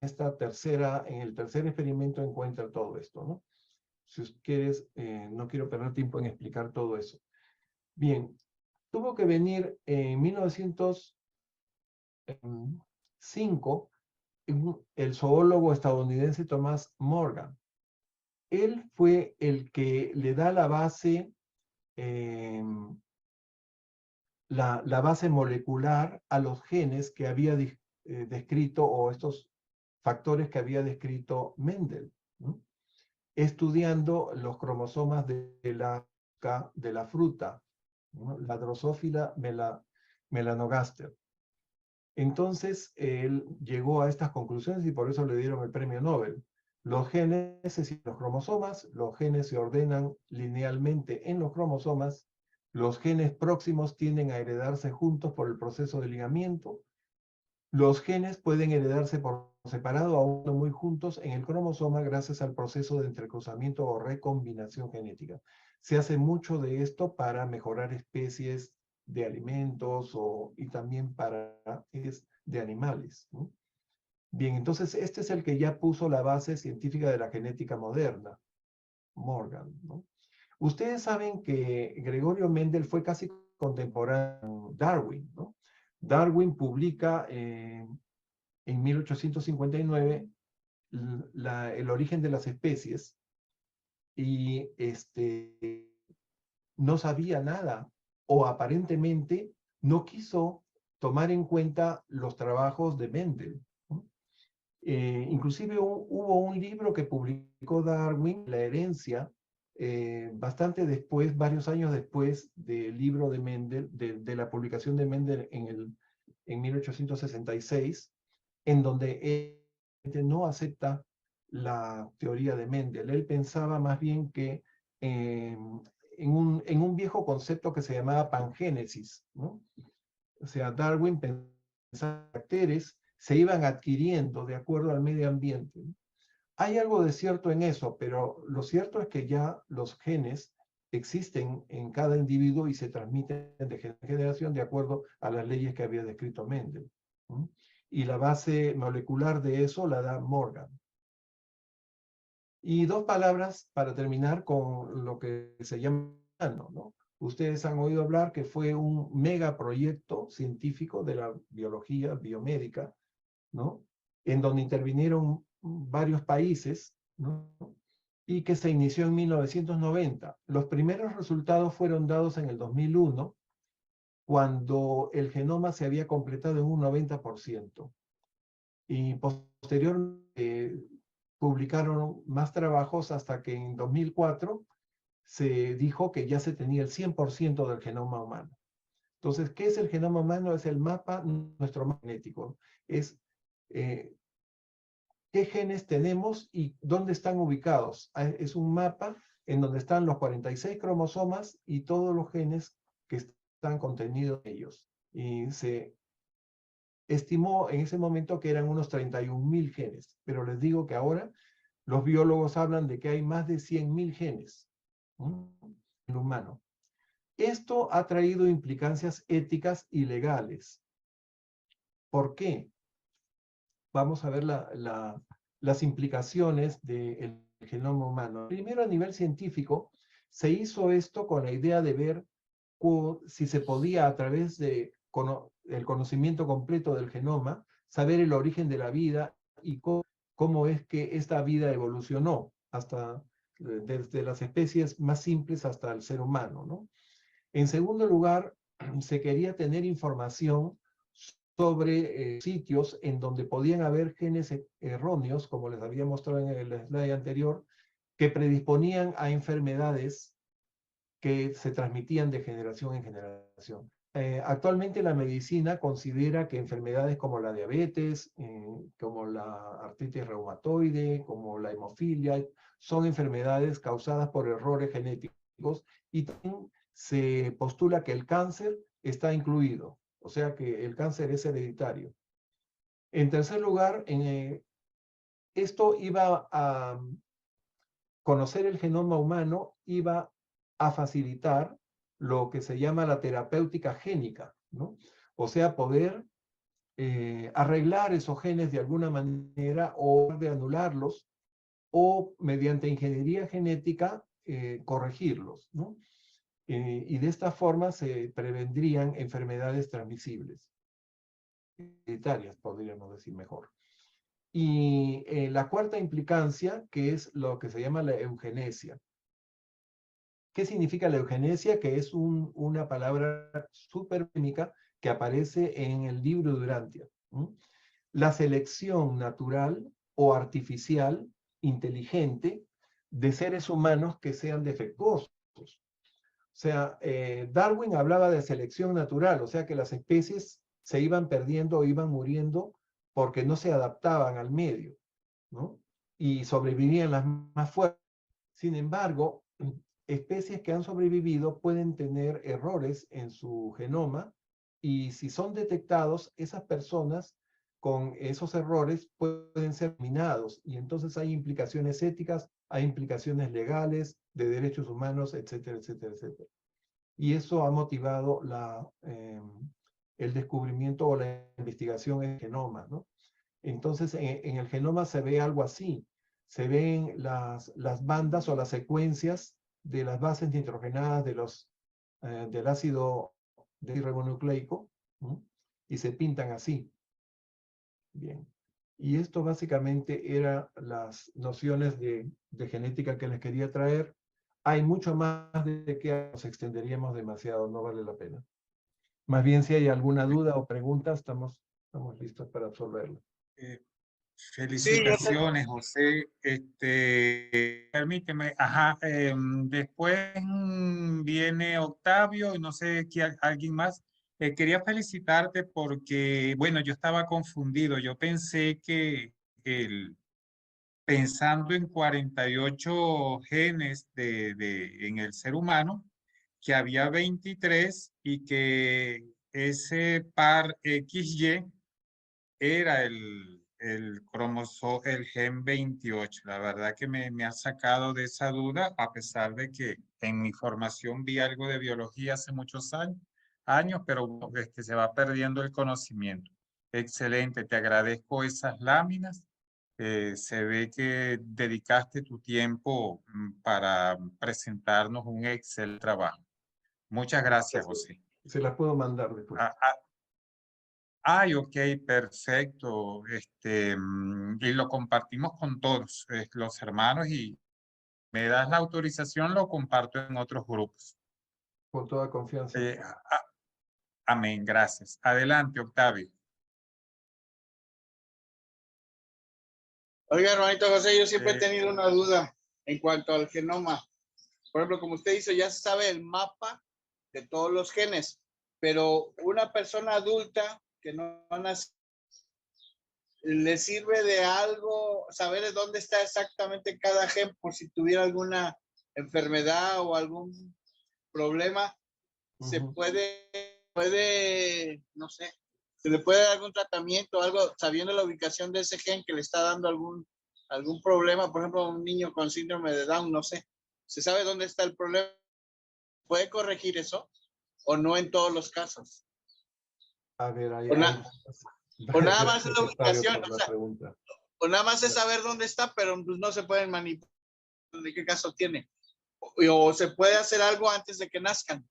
el tercer experimento encuentra todo esto, ¿no? Si quieres, no quiero perder tiempo en explicar todo eso. Bien, tuvo que venir en 1905 el zoólogo estadounidense Thomas Morgan. Él fue el que le da la base, la base molecular a los genes que había descrito, o estos factores que había descrito Mendel, ¿no?, estudiando los cromosomas de la fruta, ¿no?, la Drosophila melanogaster. Entonces, él llegó a estas conclusiones y por eso le dieron el premio Nobel. Los genes, es decir, los cromosomas, los genes se ordenan linealmente en los cromosomas, los genes próximos tienden a heredarse juntos por el proceso de ligamiento, los genes pueden heredarse por separado, aún no muy juntos, en el cromosoma gracias al proceso de entrecruzamiento o recombinación genética. Se hace mucho de esto para mejorar especies de alimentos y también para de animales, ¿no? Bien, entonces este es el que ya puso la base científica de la genética moderna, Morgan, ¿no? Ustedes saben que Gregorio Mendel fue casi contemporáneo de Darwin, ¿no? Darwin publica en 1859 el origen de las especies, y no sabía nada, o aparentemente no quiso tomar en cuenta los trabajos de Mendel, ¿no? Inclusive hubo un libro que publicó Darwin, La herencia, bastante después, varios años después del libro de Mendel, de la publicación de Mendel en 1866, en donde él no acepta la teoría de Mendel. Él pensaba más bien que en un viejo concepto que se llamaba pangénesis, ¿no? O sea, Darwin pensaba que caracteres se iban adquiriendo de acuerdo al medio ambiente. Hay algo de cierto en eso, pero lo cierto es que ya los genes existen en cada individuo y se transmiten de generación de acuerdo a las leyes que había descrito Mendel. Y la base molecular de eso la da Morgan. Y dos palabras para terminar con lo que se llama, ¿no? Ustedes han oído hablar que fue un megaproyecto científico de la biología biomédica, ¿no? En donde intervinieron varios países, ¿no? Y que se inició en 1990. Los primeros resultados fueron dados en el 2001, cuando el genoma se había completado en un 90%. Y posteriormente publicaron más trabajos hasta que en 2004 se dijo que ya se tenía el 100% del genoma humano. Entonces, ¿qué es el genoma humano? Es el mapa, nuestro mapa genético. Es qué genes tenemos y dónde están ubicados. Es un mapa en donde están los 46 cromosomas y todos los genes que están contenidos en ellos. Y se estimó en ese momento que eran unos 31.000 genes, pero les digo que ahora los biólogos hablan de que hay más de 100.000 genes en el humano. Esto ha traído implicancias éticas y legales. ¿Por qué? Vamos a ver las implicaciones del genoma humano. Primero, a nivel científico, se hizo esto con la idea de ver si se podía, a través del conocimiento completo del genoma, saber el origen de la vida y cómo es que esta vida evolucionó, hasta desde las especies más simples hasta el ser humano, ¿no? En segundo lugar, se quería tener información sobre sitios en donde podían haber genes erróneos, como les había mostrado en el slide anterior, que predisponían a enfermedades que se transmitían de generación en generación. Actualmente la medicina considera que enfermedades como la diabetes, como la artritis reumatoide, como la hemofilia, son enfermedades causadas por errores genéticos, y también se postula que el cáncer está incluido, o sea que el cáncer es hereditario. En tercer lugar, esto iba a conocer el genoma humano, iba a facilitar lo que se llama la terapéutica génica, ¿no? O sea, poder arreglar esos genes de alguna manera o de anularlos, o mediante ingeniería genética corregirlos, ¿no? Y de esta forma se prevendrían enfermedades transmisibles, hereditarias, podríamos decir mejor. Y la cuarta implicancia, que es lo que se llama la eugenesia. ¿Qué significa la eugenesia? Que es una palabra súper técnica que aparece en el libro de Durantia. La selección natural o artificial, inteligente, de seres humanos que sean defectuosos. O sea, Darwin hablaba de selección natural, o sea que las especies se iban perdiendo o iban muriendo porque no se adaptaban al medio, ¿no? Y sobrevivían las más fuertes. Sin embargo, especies que han sobrevivido pueden tener errores en su genoma, y si son detectados, esas personas con esos errores pueden ser eliminados, y entonces hay implicaciones éticas, hay implicaciones legales, de derechos humanos, etcétera, etcétera, etcétera. Y eso ha motivado el descubrimiento o la investigación en el genoma, ¿no? Entonces, en el genoma se ve algo así. Se ven las bandas o las secuencias de las bases nitrogenadas del ácido desoxirribonucleico, ¿no? Y se pintan así. Bien. Y esto básicamente eran las nociones de genética que les quería traer. Hay mucho más de que nos extenderíamos demasiado, no vale la pena. Más bien, si hay alguna duda o pregunta, estamos listos para absolverla. Felicitaciones, José. Permíteme, después viene Octavio y no sé alguien más. Quería felicitarte porque, bueno, yo estaba confundido. Yo pensé que pensando en 48 genes en el ser humano, que había 23 y que ese par XY era el gen 28. La verdad que me ha sacado de esa duda, a pesar de que en mi formación vi algo de biología hace muchos años, pero se va perdiendo el conocimiento. Excelente, te agradezco esas láminas. Se ve que dedicaste tu tiempo para presentarnos un excelente trabajo. Muchas gracias, José. Se las puedo mandar después. Ay, ok, perfecto. Y lo compartimos con todos los hermanos y me das la autorización, lo comparto en otros grupos. Con toda confianza. Amén, gracias. Adelante, Octavio. Oiga, hermanito José, yo siempre he tenido una duda en cuanto al genoma. Por ejemplo, como usted dice, ya se sabe el mapa de todos los genes, pero una persona adulta que no nace, ¿le sirve de algo saber de dónde está exactamente cada gen por si tuviera alguna enfermedad o algún problema? Se puede, no sé, se le puede dar algún tratamiento, algo, sabiendo la ubicación de ese gen que le está dando algún problema, por ejemplo, un niño con síndrome de Down, no sé, ¿se sabe dónde está el problema? ¿Puede corregir eso? ¿O no en todos los casos? A ver, ahí. O nada más es la ubicación, o nada más es saber dónde está, pero pues no se pueden manipular de qué caso tiene. O se puede hacer algo antes de que nazcan.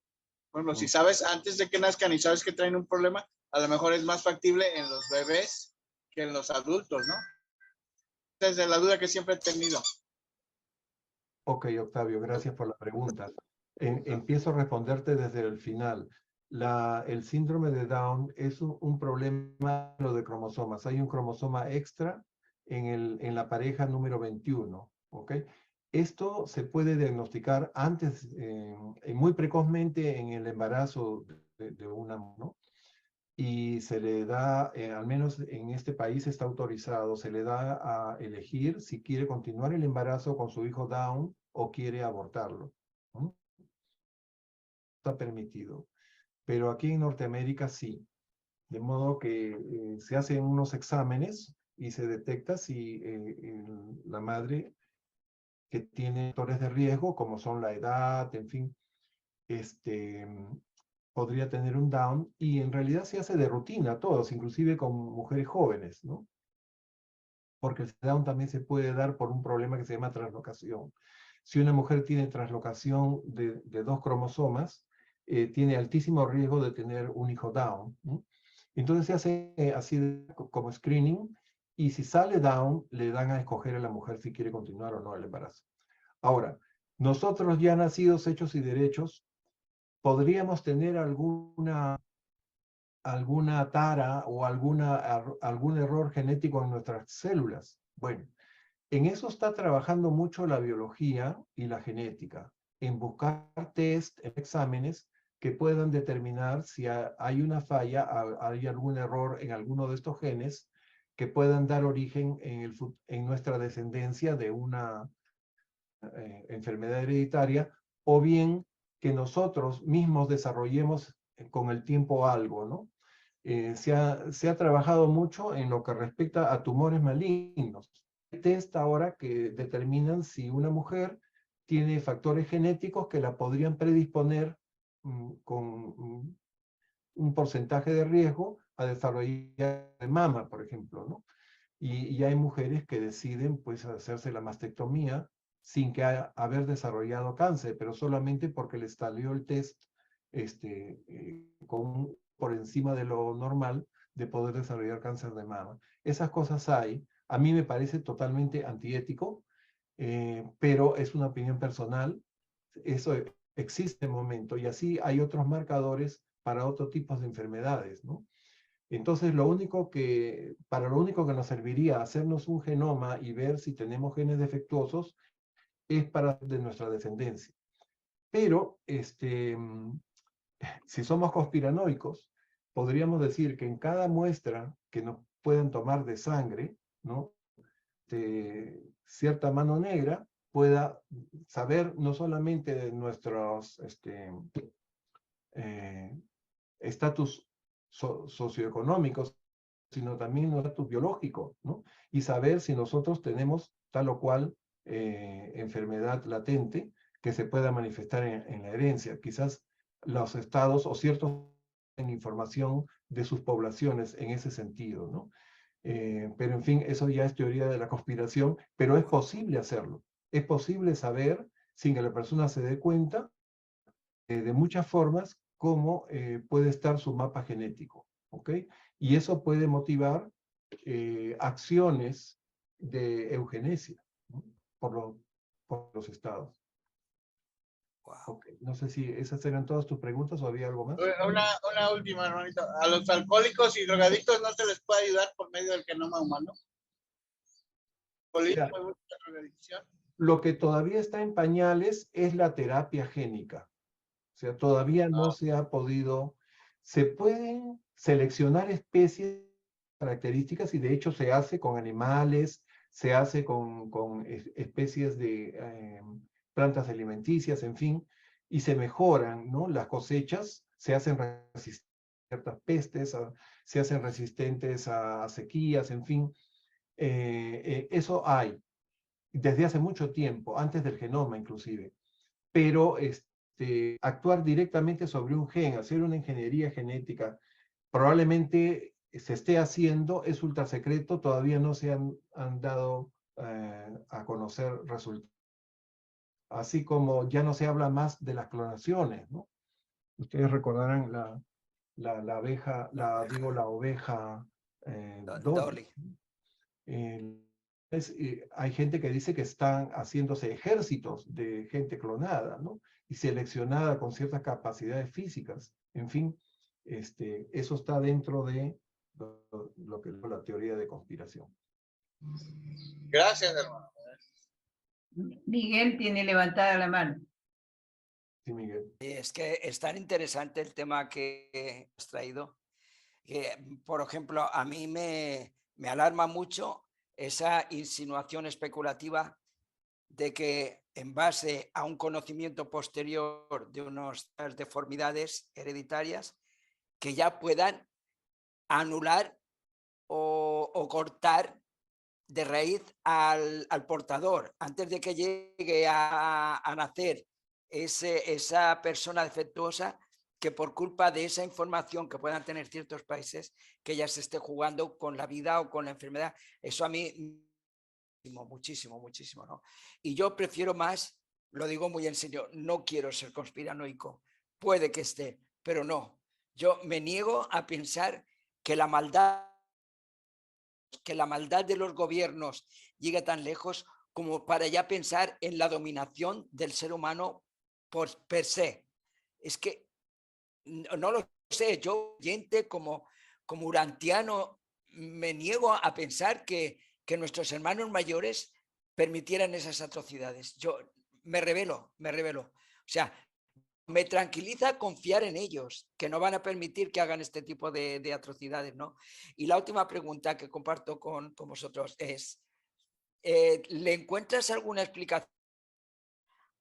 Bueno, si sabes antes de que nazcan y sabes que traen un problema, a lo mejor es más factible en los bebés que en los adultos, ¿no? Esa es la duda que siempre he tenido. Ok, Octavio, gracias por la pregunta. Empiezo a responderte desde el final. El síndrome de Down es un problema de cromosomas. Hay un cromosoma extra en la pareja número 21, ¿ok? Esto se puede diagnosticar antes, muy precozmente en el embarazo de una, ¿no? Y se le da, al menos en este país está autorizado, se le da a elegir si quiere continuar el embarazo con su hijo Down o quiere abortarlo, ¿no? Está permitido. Pero aquí en Norteamérica sí. De modo que se hacen unos exámenes y se detecta si la madre que tiene factores de riesgo, como son la edad, en fin, podría tener un Down, y en realidad se hace de rutina a todos, inclusive con mujeres jóvenes, ¿no? Porque el Down también se puede dar por un problema que se llama translocación. Si una mujer tiene translocación de 2 cromosomas, tiene altísimo riesgo de tener un hijo Down, ¿no? Entonces se hace así como screening, y si sale Down, le dan a escoger a la mujer si quiere continuar o no el embarazo. Ahora, nosotros ya nacidos, hechos y derechos, podríamos tener alguna tara o algún error genético en nuestras células. Bueno, en eso está trabajando mucho la biología y la genética, en buscar test, exámenes que puedan determinar si hay una falla, hay algún error en alguno de estos genes que puedan dar origen en nuestra descendencia de una enfermedad hereditaria, o bien que nosotros mismos desarrollemos con el tiempo algo, ¿no? Se ha trabajado mucho en lo que respecta a tumores malignos. Hay test ahora que determinan si una mujer tiene factores genéticos que la podrían predisponer con un porcentaje de riesgo a desarrollar de mama, por ejemplo, ¿no? Y hay mujeres que deciden pues hacerse la mastectomía sin que haber desarrollado cáncer, pero solamente porque les salió el test por encima de lo normal de poder desarrollar cáncer de mama. Esas cosas hay. A mí me parece totalmente antiético, pero es una opinión personal. Eso existe en momento, y así hay otros marcadores para otros tipos de enfermedades, ¿no? Entonces, para lo único que nos serviría hacernos un genoma y ver si tenemos genes defectuosos es para de nuestra descendencia. Pero, si somos conspiranoicos, podríamos decir que en cada muestra que nos pueden tomar de sangre, ¿no?, de cierta mano negra, pueda saber no solamente de nuestros estatus socioeconómicos, sino también nuestro estatus biológico, ¿no? Y saber si nosotros tenemos tal o cual enfermedad latente que se pueda manifestar en la herencia. Quizás los estados o ciertos en información de sus poblaciones en ese sentido, ¿no? Pero en fin, eso ya es teoría de la conspiración, pero es posible hacerlo. Es posible saber, sin que la persona se dé cuenta, de muchas formas, cómo puede estar su mapa genético, ¿ok? Y eso puede motivar acciones de eugenesia, ¿no? por los estados. Wow. Okay. No sé si esas eran todas tus preguntas o había algo más. Una última, hermanito. A los alcohólicos y drogadictos no se les puede ayudar por medio del genoma humano. Mira, lo que todavía está en pañales es la terapia génica. O sea, todavía no se ha podido, se pueden seleccionar especies características y de hecho se hace con animales, se hace con especies de plantas alimenticias, en fin, y se mejoran, ¿no? Las cosechas se hacen resistentes a ciertas pestes, se hacen resistentes a sequías, en fin. Eso hay desde hace mucho tiempo, antes del genoma inclusive, pero actuar directamente sobre un gen, hacer una ingeniería genética, probablemente se esté haciendo, es ultra secreto, todavía no se han dado a conocer resultados. Así como ya no se habla más de las clonaciones, ¿no? Ustedes recordarán la abeja, la oveja Dolly. Hay gente que dice que están haciéndose ejércitos de gente clonada, ¿no? Y seleccionada con ciertas capacidades físicas. En fin, eso está dentro de lo que es la teoría de conspiración. Gracias, hermano. Miguel tiene levantada la mano. Sí, Miguel. Es que es tan interesante el tema que has traído. Por ejemplo, a mí me alarma mucho esa insinuación especulativa de que en base a un conocimiento posterior de unas deformidades hereditarias que ya puedan anular o cortar de raíz al portador antes de que llegue a nacer esa persona defectuosa, que por culpa de esa información que puedan tener ciertos países, que ya se esté jugando con la vida o con la enfermedad. Eso a mí muchísimo, ¿no? Y yo prefiero más, lo digo muy en serio, no quiero ser conspiranoico, puede que esté, pero no. Yo me niego a pensar que la maldad de los gobiernos llegue tan lejos como para ya pensar en la dominación del ser humano por per se. Es que no lo sé, yo oyente como urantiano me niego a pensar que nuestros hermanos mayores permitieran esas atrocidades. Yo me revelo. O sea, me tranquiliza confiar en ellos, que no van a permitir que hagan este tipo de atrocidades, ¿no? Y la última pregunta que comparto con vosotros es, ¿le encuentras alguna explicación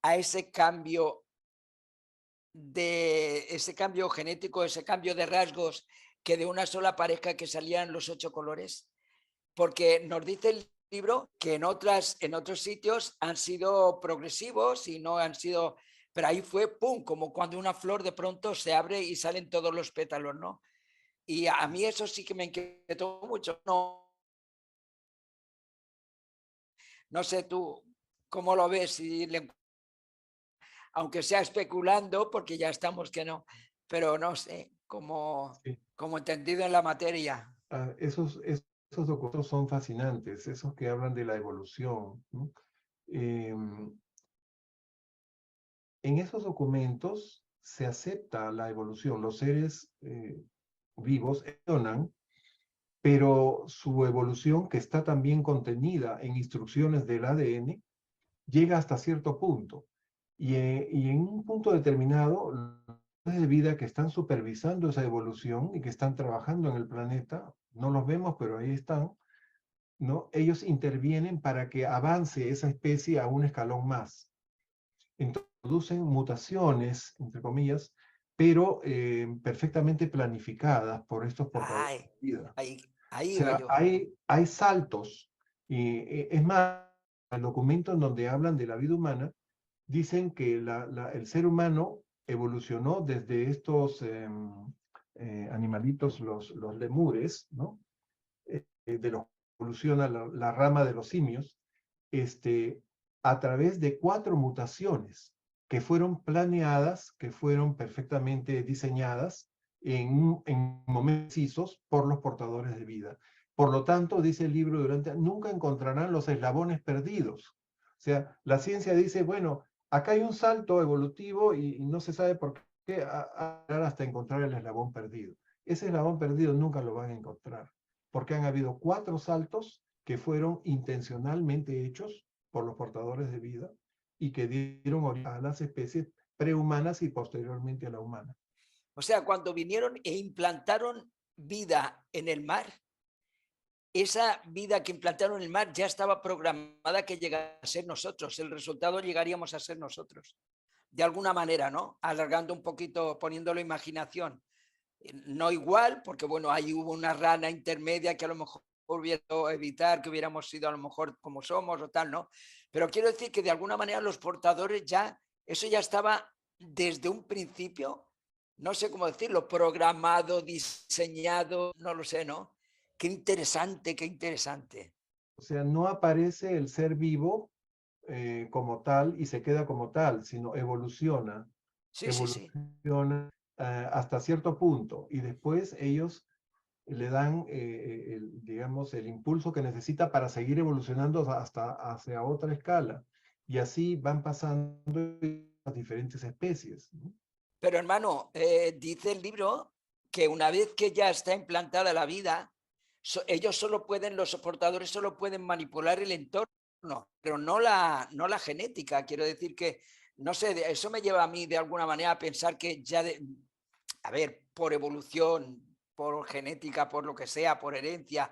a ese cambio genético, ese cambio de rasgos, que de una sola pareja que salían los 8 colores? Porque nos dice el libro que en otros sitios han sido progresivos y no han sido, pero ahí fue pum, como cuando una flor de pronto se abre y salen todos los pétalos, ¿no? Y a mí eso sí que me inquietó mucho. No sé tú cómo lo ves, aunque sea especulando, porque ya estamos que no, pero no sé, como entendido en la materia. Esos documentos son fascinantes, esos que hablan de la evolución, ¿no? En esos documentos se acepta la evolución, los seres vivos evolucionan, pero su evolución, que está también contenida en instrucciones del ADN, llega hasta cierto punto. Y en un punto determinado, los de vida que están supervisando esa evolución y que están trabajando en el planeta, no los vemos, pero ahí están, ¿no? Ellos intervienen para que avance esa especie a un escalón más. Introducen mutaciones, entre comillas, pero perfectamente planificadas por estos portadores de vida. Ahí O iba sea, yo. hay saltos. Y es más, el documento en donde hablan de la vida humana, dicen que el ser humano evolucionó desde estos animalitos, los lemures, ¿no? De los que evoluciona la rama de los simios, a través de 4 mutaciones que fueron planeadas, que fueron perfectamente diseñadas en momentos precisos por los portadores de vida. Por lo tanto, dice el libro, nunca encontrarán los eslabones perdidos. O sea, la ciencia dice, bueno, acá hay un salto evolutivo y no se sabe por qué hasta encontrar el eslabón perdido. Ese eslabón perdido nunca lo van a encontrar, porque han habido 4 saltos que fueron intencionalmente hechos por los portadores de vida y que dieron origen a las especies prehumanas y posteriormente a la humana. O sea, cuando vinieron e implantaron vida en el mar, esa vida que implantaron en el mar ya estaba programada que llegara a ser nosotros. El resultado llegaríamos a ser nosotros. De alguna manera, ¿no? Alargando un poquito, poniéndolo imaginación. No igual, porque bueno, ahí hubo una rana intermedia que a lo mejor hubiera evitar que hubiéramos sido a lo mejor como somos o tal, ¿no? Pero quiero decir que de alguna manera los portadores ya, eso ya estaba desde un principio, no sé cómo decirlo, programado, diseñado, no lo sé, ¿no? Qué interesante, qué interesante. O sea, no aparece el ser vivo como tal y se queda como tal, sino evoluciona, Sí, sí, sí. evoluciona hasta cierto punto y después ellos le dan, digamos, el impulso que necesita para seguir evolucionando hasta hacia otra escala. Y así van pasando las diferentes especies, ¿no? Pero hermano, dice el libro que una vez que ya está implantada la vida, ellos solo pueden, los portadores solo pueden manipular el entorno, pero no la genética. Quiero decir que, no sé, eso me lleva a mí de alguna manera a pensar que ya, a ver, por evolución, por genética, por lo que sea, por herencia,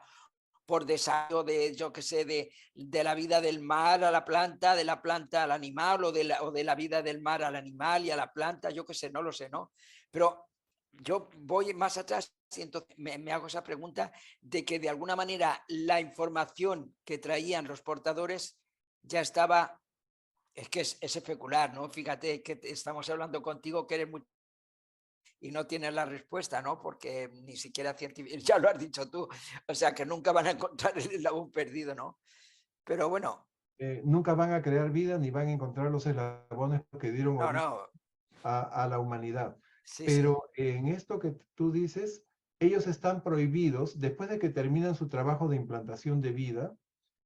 por desarrollo de, yo qué sé, de la vida del mar a la planta, de la planta al animal, o de la vida del mar al animal y a la planta, yo qué sé, no lo sé, ¿no? Pero yo voy más atrás y entonces me hago esa pregunta de que de alguna manera la información que traían los portadores ya estaba, es que es especular, ¿no? Fíjate que estamos hablando contigo que eres muy y no tienes la respuesta, ¿no? Porque ni siquiera científico, ya lo has dicho tú, o sea que nunca van a encontrar el eslabón perdido, ¿no? Pero bueno. Nunca van a crear vida ni van a encontrar los eslabones que dieron No, origen no. a la humanidad. Sí, sí. Pero en esto que tú dices, ellos están prohibidos, después de que terminan su trabajo de implantación de vida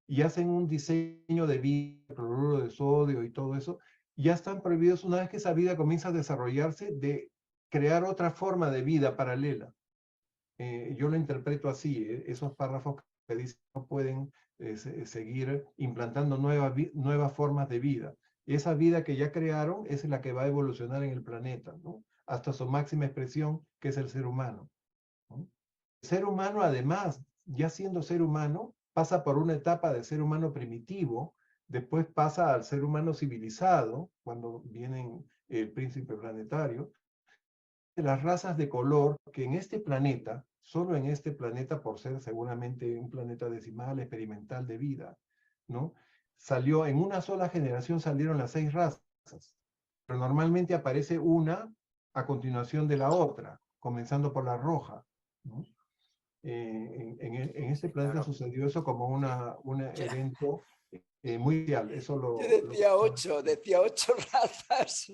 y hacen un diseño de vida, cloruro de sodio y todo eso, ya están prohibidos una vez que esa vida comienza a desarrollarse de crear otra forma de vida paralela. Yo lo interpreto así, esos párrafos que dicen no pueden seguir implantando nuevas formas de vida. Esa vida que ya crearon es la que va a evolucionar en el planeta, ¿no? Hasta su máxima expresión, que es el ser humano, ¿no? El ser humano, además, ya siendo ser humano, pasa por una etapa de ser humano primitivo, después pasa al ser humano civilizado, cuando viene el príncipe planetario, las razas de color que en este planeta, solo en este planeta, por ser seguramente un planeta decimal, experimental de vida, ¿no? Salió, en una sola generación salieron las 6 razas, pero normalmente aparece una a continuación de la otra, comenzando por la roja, ¿no? En este Sí, planeta claro. sucedió eso como un evento muy real. Eso Yo lo decía 8 razas.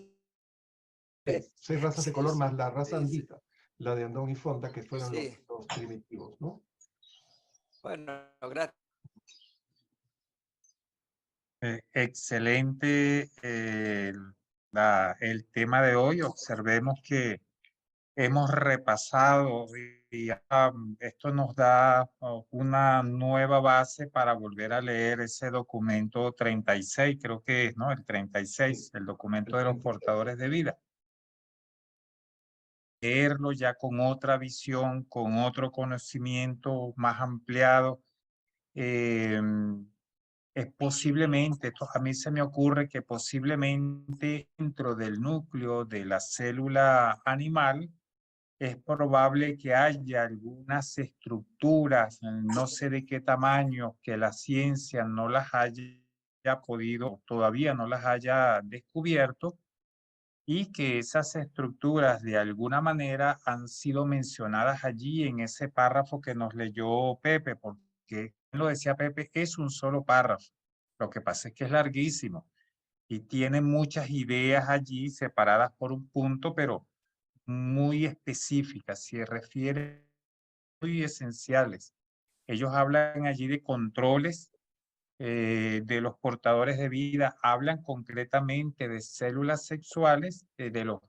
6 razas de Sí, color sí, más la raza sí, sí. andita, la de Andón y Fonta, que fueron Sí. los primitivos, ¿no? Bueno, gracias. Excelente el tema de hoy. Observemos que hemos repasado y esto nos da una nueva base para volver a leer ese documento 36, creo que es, ¿no? El 36, el documento El de los 36. portadores de vida. Leerlo ya con otra visión, con otro conocimiento más ampliado. Es posiblemente, esto a mí se me ocurre que posiblemente dentro del núcleo de la célula animal es probable que haya algunas estructuras, no sé de qué tamaño, que la ciencia no las haya podido, todavía no las haya descubierto, y que esas estructuras de alguna manera han sido mencionadas allí en ese párrafo que nos leyó Pepe, porque lo decía Pepe, es un solo párrafo. Lo que pasa es que es larguísimo y tiene muchas ideas allí separadas por un punto, pero muy específicas, se refiere muy esenciales. Ellos hablan allí de controles de los portadores de vida, hablan concretamente de células sexuales, de los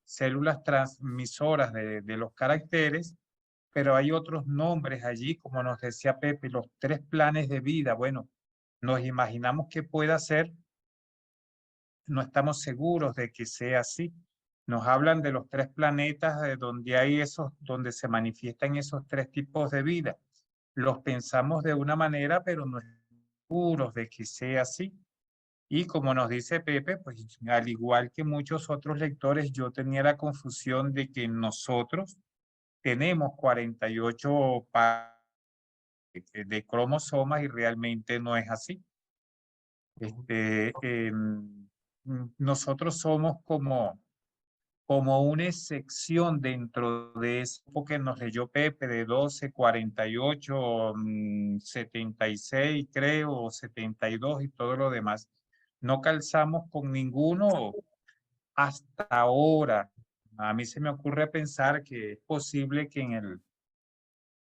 células transmisoras de los caracteres, pero hay otros nombres allí, como nos decía Pepe, los 3 planes de vida. Bueno, nos imaginamos que pueda ser, no estamos seguros de que sea así. Nos hablan de los 3 planetas donde hay donde se manifiestan esos 3 tipos de vida. Los pensamos de una manera, pero no estamos seguros de que sea así. Y como nos dice Pepe, pues al igual que muchos otros lectores, yo tenía la confusión de que nosotros tenemos 48 pares de cromosomas y realmente no es así. Nosotros somos como una excepción dentro de eso que nos leyó Pepe de 12, 48, 76, creo, 72 y todo lo demás. No calzamos con ninguno hasta ahora. A mí se me ocurre pensar que es posible que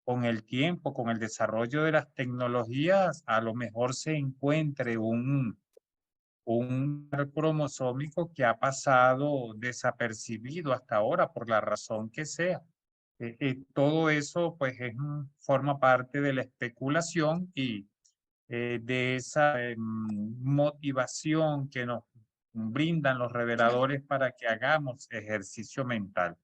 con el tiempo, con el desarrollo de las tecnologías, a lo mejor se encuentre un cromosómico que ha pasado desapercibido hasta ahora por la razón que sea. Todo eso pues forma parte de la especulación y de esa motivación que nos brindan los reveladores para que hagamos ejercicio mental.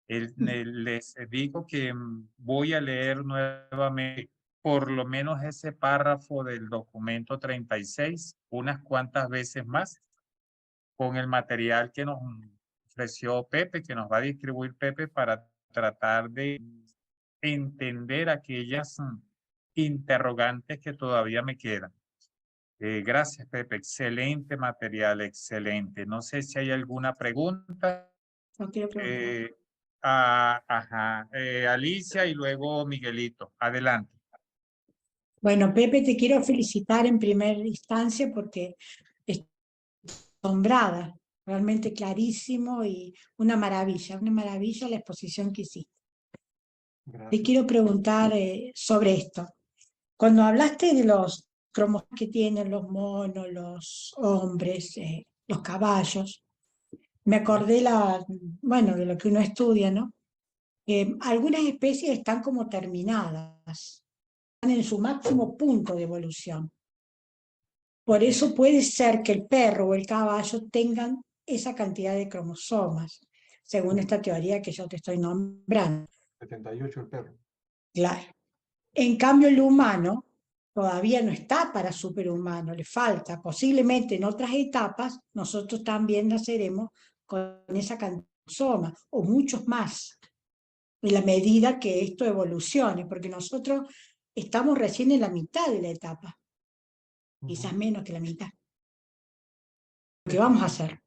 Les digo que voy a leer nuevamente por lo menos ese párrafo del documento 36 unas cuantas veces más con el material que nos ofreció Pepe, que nos va a distribuir Pepe para tratar de entender aquellas interrogantes que todavía me quedan. Gracias, Pepe. Excelente material, excelente. No sé si hay alguna pregunta. No quiero preguntar. Alicia y luego Miguelito. Adelante. Bueno, Pepe, te quiero felicitar en primera instancia porque estoy asombrada, realmente clarísimo y una maravilla la exposición que hiciste. Gracias. Te quiero preguntar sobre esto. Cuando hablaste de los cromosomas que tienen los monos, los hombres, los caballos, me acordé de lo que uno estudia, ¿no? Algunas especies están como terminadas, están en su máximo punto de evolución. Por eso puede ser que el perro o el caballo tengan esa cantidad de cromosomas, según esta teoría que yo te estoy nombrando. 78 el perro. Claro. En cambio, el humano todavía no está para superhumano, le falta. Posiblemente en otras etapas nosotros también naceremos con esa cantidad de cromosomas, o muchos más, en la medida que esto evolucione, porque nosotros estamos recién en la mitad de la etapa, quizás menos que la mitad. ¿Qué vamos a hacer?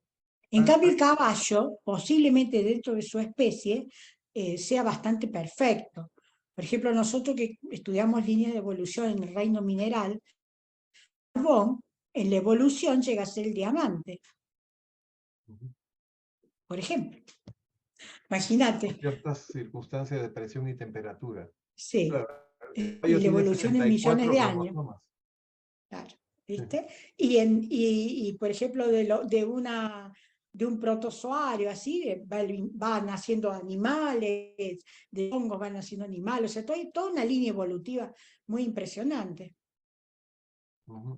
En cambio, el caballo, posiblemente dentro de su especie, sea bastante perfecto. Por ejemplo, nosotros que estudiamos líneas de evolución en el reino mineral, el carbón en la evolución llega a ser el diamante. Por ejemplo. Imagínate. Ciertas circunstancias de presión y temperatura. Sí. Claro. Y la evolución en millones de años. Cromosomas. Claro, ¿viste? Y por ejemplo, de un protozoario así, van naciendo animales, de hongos van naciendo animales, o sea, toda una línea evolutiva muy impresionante.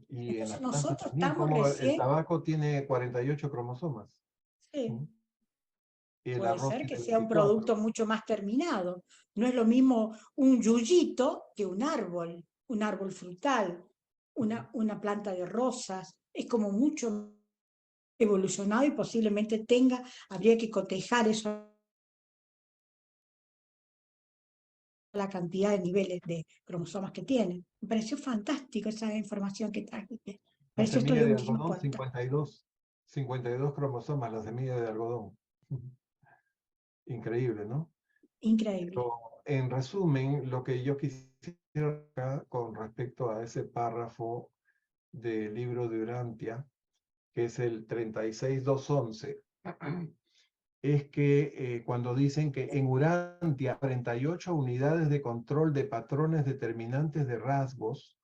Y Entonces en nosotros también, estamos como recién... el tabaco tiene 48 cromosomas. Sí. Y el Puede arroz ser que tiene sea un 24. producto mucho más terminado. No es lo mismo un yuyito que un árbol frutal, una planta de rosas. Es como mucho evolucionado y posiblemente habría que cotejar esos la cantidad de niveles de cromosomas que tienen. Me pareció fantástico esa información que trajiste. La Pareció esto semilla de de última algodón, importancia. 52 cromosomas, la semilla de algodón. Increíble, ¿no? Increíble. Pero, en resumen, lo que yo quisiera acá con respecto a ese párrafo del libro de Urantia, que es el 36211, es que cuando dicen que en Urantia 48 unidades de control de patrones determinantes de rasgos,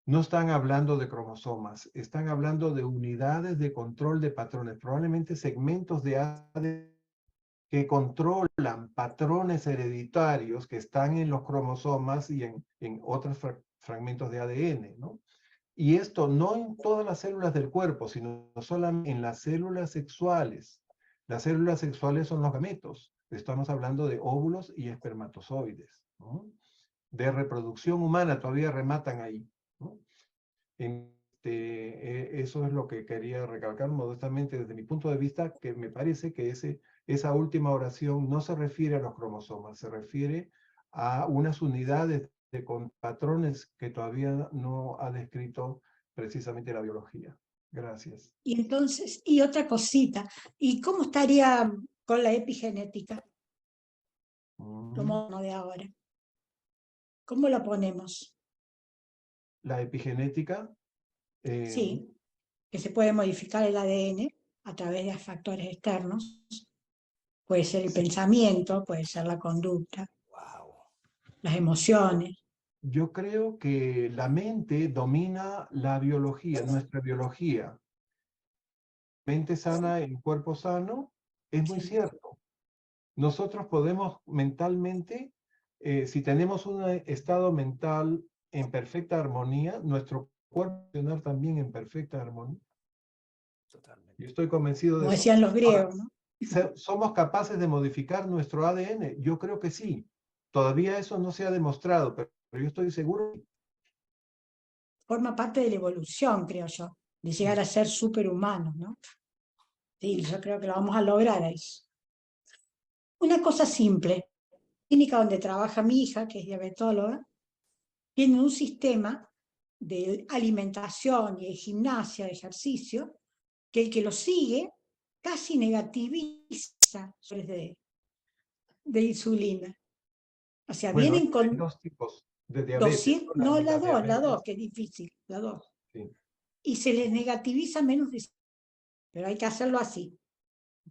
no están hablando de cromosomas, están hablando de unidades de control de patrones, probablemente segmentos de ADN que controlan patrones hereditarios que están en los cromosomas y en otros fragmentos de ADN, ¿no? Y esto no en todas las células del cuerpo, sino solamente en las células sexuales. Las células sexuales son los gametos. Estamos hablando de óvulos y espermatozoides, ¿no? De reproducción humana todavía rematan ahí, ¿no? Eso es lo que quería recalcar modestamente desde mi punto de vista, que me parece que esa última oración no se refiere a los cromosomas, se refiere a unas unidades con patrones que todavía no ha descrito precisamente la biología. Gracias. Y entonces, y otra cosita, ¿y cómo estaría con la epigenética? Lo moderno de ahora. ¿Cómo la ponemos? La epigenética. Sí, que se puede modificar el ADN a través de factores externos. Puede ser el pensamiento, puede ser la conducta, las emociones. Yo creo que la mente domina la biología, nuestra biología. Mente sana en cuerpo sano, es muy cierto. Nosotros podemos mentalmente, si tenemos un estado mental en perfecta armonía, nuestro cuerpo va a funcionar también en perfecta armonía. Totalmente. Yo estoy convencido de Como eso. decían los Ahora, griegos, ¿no? ¿somos capaces de modificar nuestro ADN? Yo creo que sí. Todavía eso no se ha demostrado, pero yo estoy seguro. Forma parte de la evolución, creo yo, de llegar a ser superhumanos, ¿no? Sí, yo creo que lo vamos a lograr eso. Una cosa simple, la clínica donde trabaja mi hija, que es diabetóloga, tiene un sistema de alimentación y de gimnasia, de ejercicio, que el que lo sigue casi negativiza de insulina. O sea, Bueno, vienen hay con dos tipos de diabetes. 200, no, la diabetes, 2, que es difícil, la 2. sí. Y se les negativiza menos de... Pero hay que hacerlo así,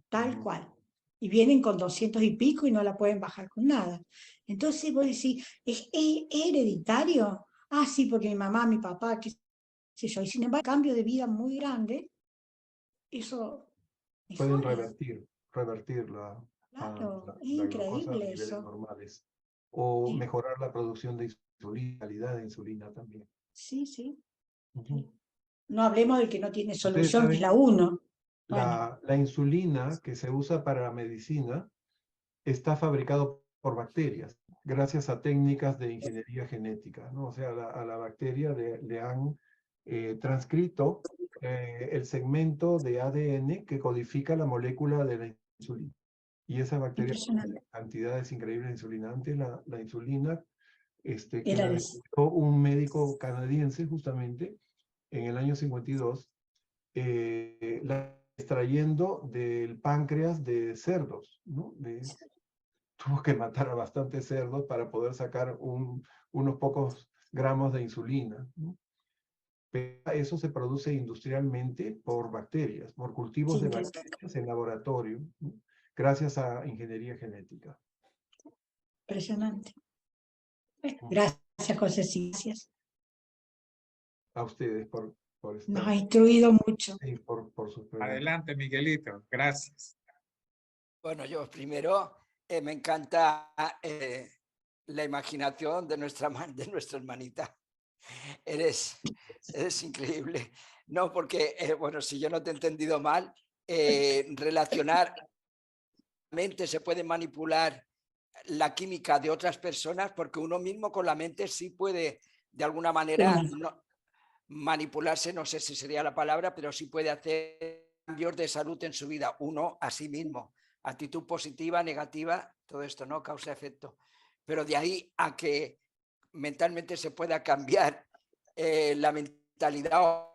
tal cual. Y vienen con 200 y pico y no la pueden bajar con nada. Entonces vos decís, ¿es hereditario? Ah, sí, porque mi mamá, mi papá, qué sé yo. Y sin embargo, cambio de vida muy grande, eso Pueden mejora. revertir la Claro, es glucosa a increíble niveles eso. normales. O Sí, mejorar la producción de insulina, calidad de insulina también. sí, sí. Ujú. No hablemos del que no tiene Ustedes solución, que es saben, la 1. Bueno, la insulina que se usa para la medicina está fabricado por bacterias, gracias a técnicas de ingeniería genética, ¿no? O sea, a la bacteria le han transcrito el segmento de ADN que codifica la molécula de la insulina. Y esa bacteria impresionante. produce cantidades increíbles de insulina. Antes la insulina, que Era la de... descubrió un médico canadiense justamente en el año 52, la extrayendo del páncreas de cerdos, ¿no? Tuvo que matar a bastantes cerdos para poder sacar unos pocos gramos de insulina, ¿no? Pero eso se produce industrialmente por bacterias, por cultivos de bacterias en laboratorio, ¿no? Gracias a ingeniería genética. Impresionante. Gracias, José, sí, gracias. A ustedes por Nos estar ha instruido mucho. y por sus preguntas. Adelante, Miguelito. Gracias. Bueno, yo primero me encanta la imaginación de nuestra hermanita. Eres increíble. No, porque, bueno, si yo no te he entendido mal, relacionar mente se puede manipular la química de otras personas, porque uno mismo con la mente sí puede, de alguna manera, manipularse, no sé si sería la palabra, pero sí puede hacer cambios de salud en su vida, uno a sí mismo. Actitud positiva, negativa, todo esto, ¿no? Causa-efecto. pero de ahí a que mentalmente se pueda cambiar la mentalidad,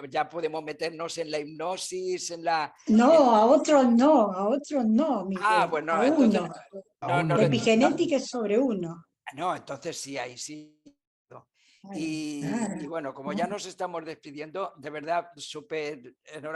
ya podemos meternos en la hipnosis, en la... No, a otros no, Miguel, bueno, a entonces... uno. A uno La mismo. epigenética es sobre uno. No, entonces sí, ahí sí. Claro, Y claro. bueno, como ya nos estamos despidiendo, de verdad, súper enhorabuena.